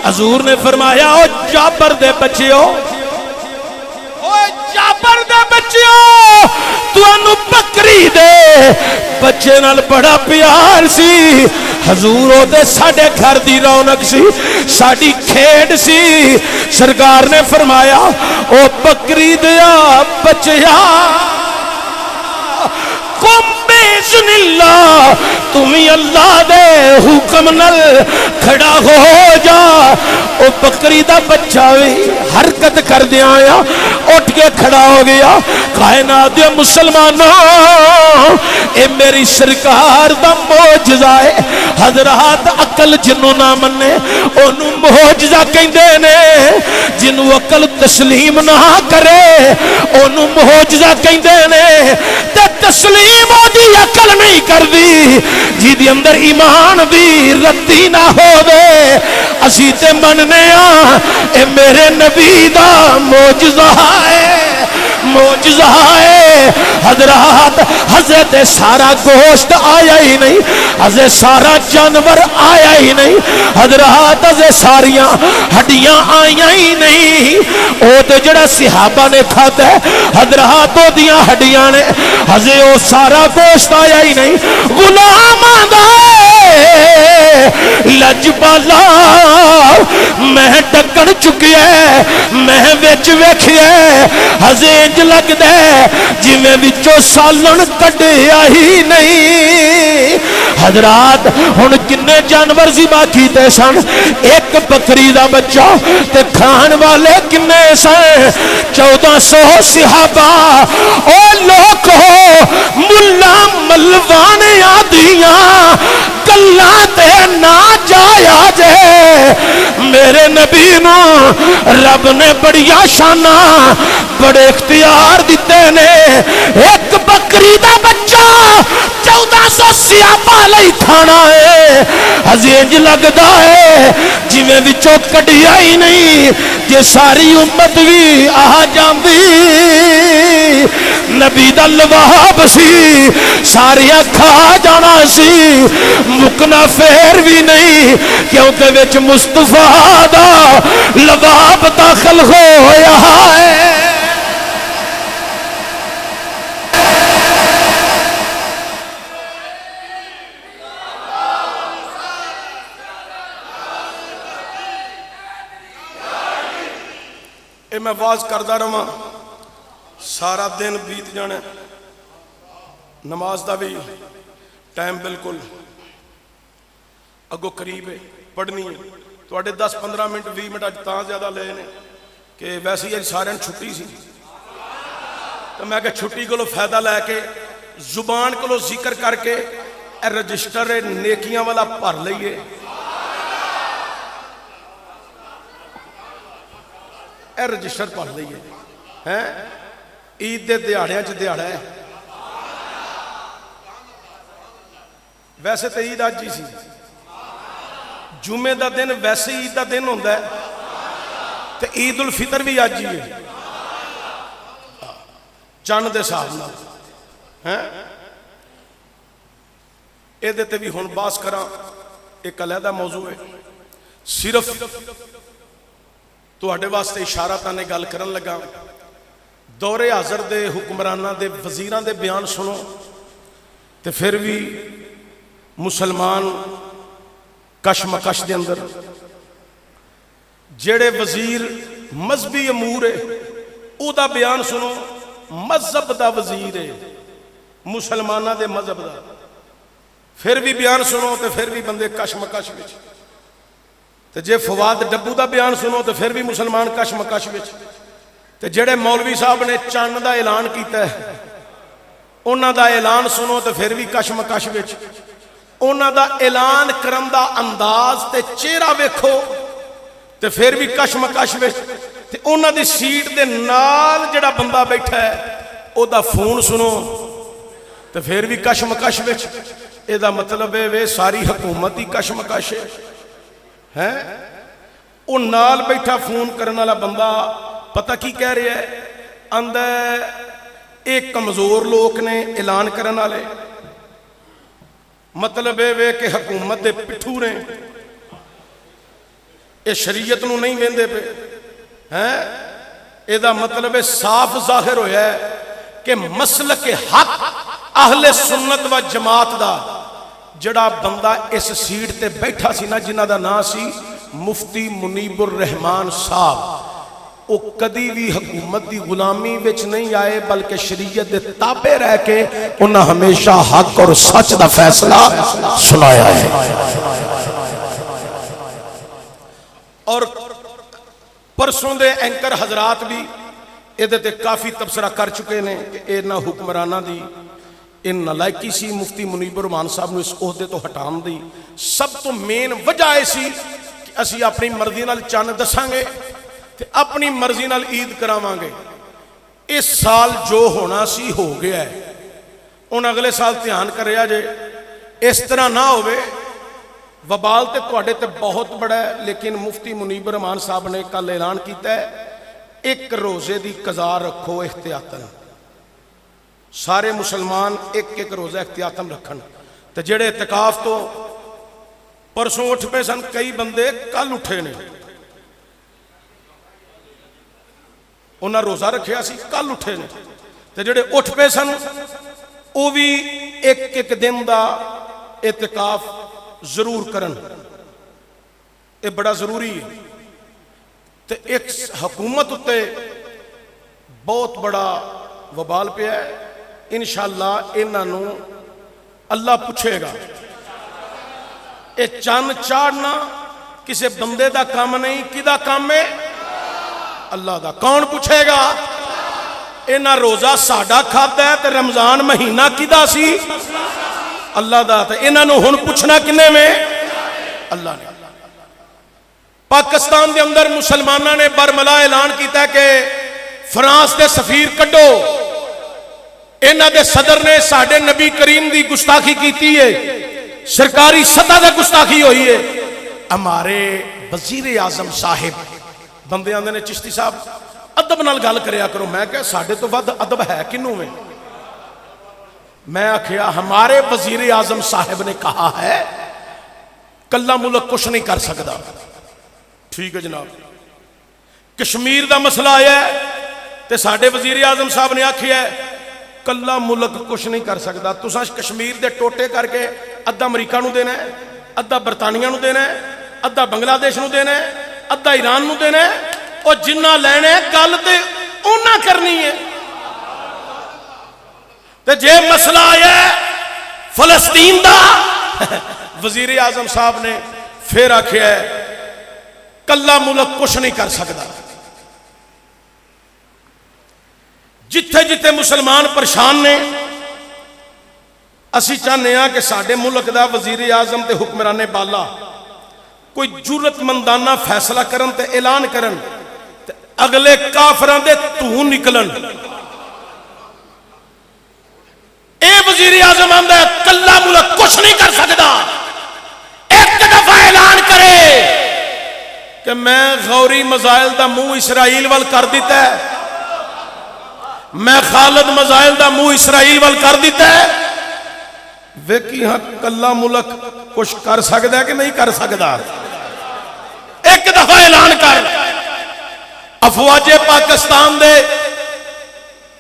حضور نے فرمایا او جابر دے بچیو جابر دے بچیو تو انو بکری دے بچے نال بڑا پیار سی حضور او دے ساڑے گھر دی رونق سی ساڑی کھیڑ سی سرکار نے فرمایا او بکری دیا بچیا کم بیز بِإِذْنِ اللَّهِ تُمْ اللہ دے حکم نل کھڑا ہو جا. او بکری دا بچہ بھی حرکت کر دیا آیا, اٹھ کے کھڑا ہو گیا. کائنات دے مسلمانوں, اے میری سرکار دا معجزہ ہے. حضرات عقل جنوں نہ منے اونوں معجزہ کہندے نے, جنوں عقل تسلیم نہ کرے اونوں معجزہ کہندے نے. تے تسلیم دی عقل نہیں کردی جی دی اندر ایمان دی رتی نہ ہو دے. اسی تے مننے آ اے میرے نبی دا معجزہ ہے, معجزہ ہے. حضرات حضرت سارا گوشت آیا ہی نہیں, حضرت سارا جانور آیا ہی نہیں, حضرات حضرت ساریاں ہڈیاں آیا ہی نہیں. او تے جڑا صحابہ نے کھاتا ہے حضرات او دیاں ہڈیاں نے, حضرت او سارا گوشت آیا ہی نہیں. غلام آندا ہے لجپالا میں ڈکن چکیا میں وچ ویکھیا حضرت لگدا ہے جویں وچوں سالن کڈیا ہی نہیں. حضرات ہن کنے جانور ذبح کیتے سن, ایک بکری دا بچہ تے کھان والے کنے سن 1400 صحابہ. او لوکو ملا ملوانیاں دیاں گلاں تے نہ جایا جے. میرے نبی نو رب نے بڑیا شانہ بڑے اختیار دیتے نے. ایک بکری دا بچہ 1400 صحابہ لئی کھانا ہے. حضرت لگدا ہے جویں وچوں کڈیا ہی نہیں, جے ساری امت بھی آ جاندی نبی دا لواب سی ساریا کھا جانا سی, مکنا پھر بھی نہیں کیونکہ وچ مصطفیٰ دا لواب داخل ہویا ہے. اے میں واز کردہ رہا سارا دن بیت جانا, نماز دا بھی ٹائم بالکل اگو قریب ہے, پڑھنی ہے. توڑے 10-15 منٹ 20 منٹ اج تاں زیادہ لے نے کہ ویسے ہی سارے چھٹی سی, تو میں کہ چھٹی کو فائدہ لے کے زبان کو ذکر کر کے اے رجسٹر نیکیاں والا بھر لئیے. اے رجسٹر پڑھ لئیے ہیں. عید دے دیہڑیاں چ دیہڑا ہے, ویسے تو عید آج ہی سی, جمعے دا دن ویسے عید دا دن ہوندا ہے, تے عید الفطر بھی آج ہی ہے چند دے صاحب نال ہیں. اے دیتے بھی ہن باس کراں, ایک علیحدہ موضوع ہے. صرف تواڈے واسطے اشارہ تانے گل کرن لگا. دور حاضر دے حکمرانہ دے وزیران دے بیان سنو تے پھر بھی مسلمان کشمکش دے اندر جڑے وزیر مذہبی امور ہے او دا بیان سنو. مذہب دا وزیر ہے مسلمانہ دے مذہب دا, پھر بھی بیان سنو تے پھر بھی بندے کشمکش وچ. تے جے فواد ڈبو دا بیان سنو تے پھر بھی مسلمان کشمکش وچ. تے جڑے مولوی صاحب نے چند دا اعلان کیتا ہے انہاں دا اعلان سنو تے پھر بھی کشمکش وچ. انہاں دا اعلان کرن دا انداز تے چہرہ ویکھو تے پھر بھی کشمکش وچ. تے انہاں دی سیٹ دے نال جڑا بندہ بیٹھا ہے او دا فون سنو تے پھر بھی کشمکش وچ. اے دا مطلب ہے وے ساری حکومت ہی کشمکش ہے. او نال بیٹھا فون کرنے والا بندہ پتہ کی کہہ رہا ہے, اندر ایک کمزور لوگ نے اعلان کرنے والے, مطلب ہے کہ حکومت دے پٹھو نے اے شریعت نو نہیں ویندے پہ ہیں. اے دا مطلب ہے صاف ظاہر ہویا ہے کہ مسلک حق اہل سنت و جماعت دا جڑا بندہ اس سیٹ تے بیٹھا سی نا, جنہ دا نام سی مفتی منیب الرحمان صاحب, وہ کدی بھی حکومت دی غلامی وچ نہیں آئے بلکہ شریعت دے تابع رہ کے انہاں ہمیشہ حق اور سچ دا فیصلہ سنایا ہے. اور پرسوں دے اینکر حضرات بھی یہ کافی تبصرہ کر چکے ہیں کہ انہاں حکمرانہ دی ان نالائکی سی مفتی منیب الرحمان صاحب نے اس عہدے تو ہٹان دی. سب تو مین وجہ ایسی کہ اسی اپنی مرضی نال چند دساں گے تے اپنی مرضی نال عید کراواں گے. اس سال جو ہونا سی ہو گیا ہے، ان اگلے سال دھیان کریا جے اس طرح نہ ہوئے. وبال تے تواڈے تے بہت بڑا ہے، لیکن مفتی منیب الرحمان صاحب نے کل اعلان کیتا ہے ایک روزے دی قضا رکھو احتیاطاً. سارے مسلمان ایک ایک روزہ احتیاطاً رکھن. تے جڑے اعتکاف تو پرسوں اٹھ پے سن، کئی بندے کل اٹھے نے، انہاں روزہ رکھیا سی کل اٹھے نے. تے جڑے اٹھ پے سن وہ بھی ایک ایک دن دا اعتکاف ضرور کرن. یہ بڑا ضروری ہے. تے ایک حکومت اتے بہت بڑا وبال پہ ہے. انشاءاللہ انہوں اللہ پوچھے گا. یہ چند چاڑنا کسی بندے دا کام نہیں، کدا کام ہے؟ اللہ دا. کون پوچھے گا؟ انہاں روزہ ساڈا کھادا ہے تے رمضان مہینہ کدا سی؟ اللہ دا. تے انہاں ہن پوچھنا کنے میں؟ اللہ نے. پاکستان دے اندر مسلمانوں نے برملا اعلان کیتا ہے کہ فرانس دے سفیر کڈو. انہاں دے صدر نے ساڈے نبی کریم دی گستاخی کیتی ہے، سرکاری سطح تے گستاخی ہوئی ہے. ہمارے وزیر اعظم صاحب بندے آندے نے چشتی صاحب ادب نال گل کریا کرو. میں کہ ساڈے تو ود ادب ہے کنوں میں؟ میں آکھیا ہمارے وزیر اعظم صاحب نے کہا ہے کلا ملک کچھ نہیں کر سکتا. ٹھیک ہے جناب. کشمیر دا مسئلہ آیا ہے تے ساڈے وزیر اعظم صاحب نے آکھیا ہے کلا ملک کچھ نہیں کر سکتا. تساں کشمیر دے ٹوٹے کر کے ادھا امریکہ نو دینا ہے، ادھا برطانیہ نو دینا ہے، ادھا بنگلہ دیش نو دینا ہے، ادھا ایران نو دینا ہے. اور جنہ لینے گل تے اونا کرنی ہے. تے جے مسئلہ آیا ہے فلسطین دا وزیر اعظم صاحب نے پھر آکھیا ہے کلا ملک کچھ نہیں کر سکتا. جتھے جتھے مسلمان پریشان نے اسی چاہنے ہاں کہ ساڈے ملک دا وزیر اعظم تے حکمران بالا کوئی جرت مندانہ فیصلہ کرن تے اعلان کرن تے اگلے کافران دے تو نکلن. اے وزیر اعظم آندا ہے کلا ملک کچھ نہیں کر سکتا. ایک دفعہ اعلان کرے کہ میں غوری مزائل دا منہ اسرائیل وال کر دیتا ہے، میں خالد مزائل دا منہ اسرائیل وال کر دیتا ہے. ویکھی ہاں کلا ملک کچھ کر سکتا ہے کہ نہیں کر سکتا. ایک دفعہ اعلان کر. افواج پاکستان دے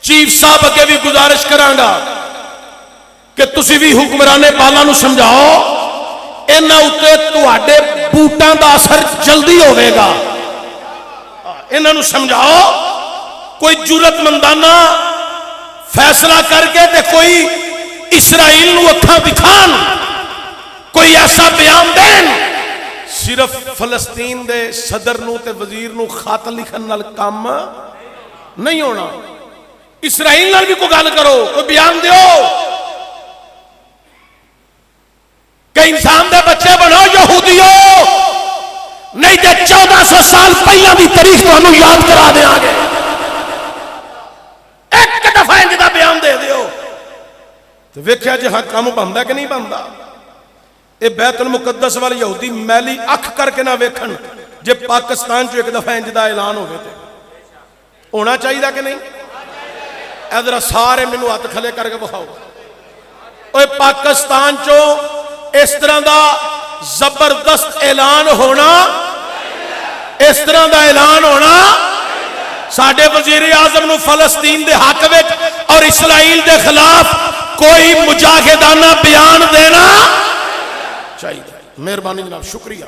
چیف صاحب اگے بھی گزارش کرانگا کہ تسی بھی حکمران بالا نو سمجھاؤ انہاں اُتے تواڈے بوٹاں دا اثر جلدی ہوئے گا. انہاں نو سمجھاؤ کوئی جرت مندانہ فیصلہ کر کے تے کوئی اسرائیل نو اکھاں دکھان، کوئی ایسا بیان دین. صرف فلسطین دے صدر نو تے وزیر نو خط لکھن نال کام نہیں ہونا. اسرائیل نال بھی کوئی گل کرو، کوئی بیان دیو کہ انسان دے بچے بنو یہودیو، نہیں تے 1400 سال پہلا دی تاریخ تانوں یاد کرا دیاں گے. ایک دفعہ انج دا بیان دے دیو تو ویکھیا جی ہاں کام بندا کہ نہیں بندا. اے بیت المقدس والے یہودی میلی اکھ کر کے نہ ویکھن جے پاکستان جو ایک دفعہ انج دا اعلان ہوئے تے ہونا چاہیے کہ نہیں. ادھر سارے مینوں ہاتھ کھلے کر کے بخاؤ. اوے پاکستان چو اس طرح دا زبردست اعلان ہونا، اس طرح دا اعلان ہونا ساڈے وزیر اعظم نو فلسطین دے حق وچ اور اسرائیل دے خلاف کوئی مجاہدانہ بیان دینا چاہیے. مہربانی جناب، شکریہ.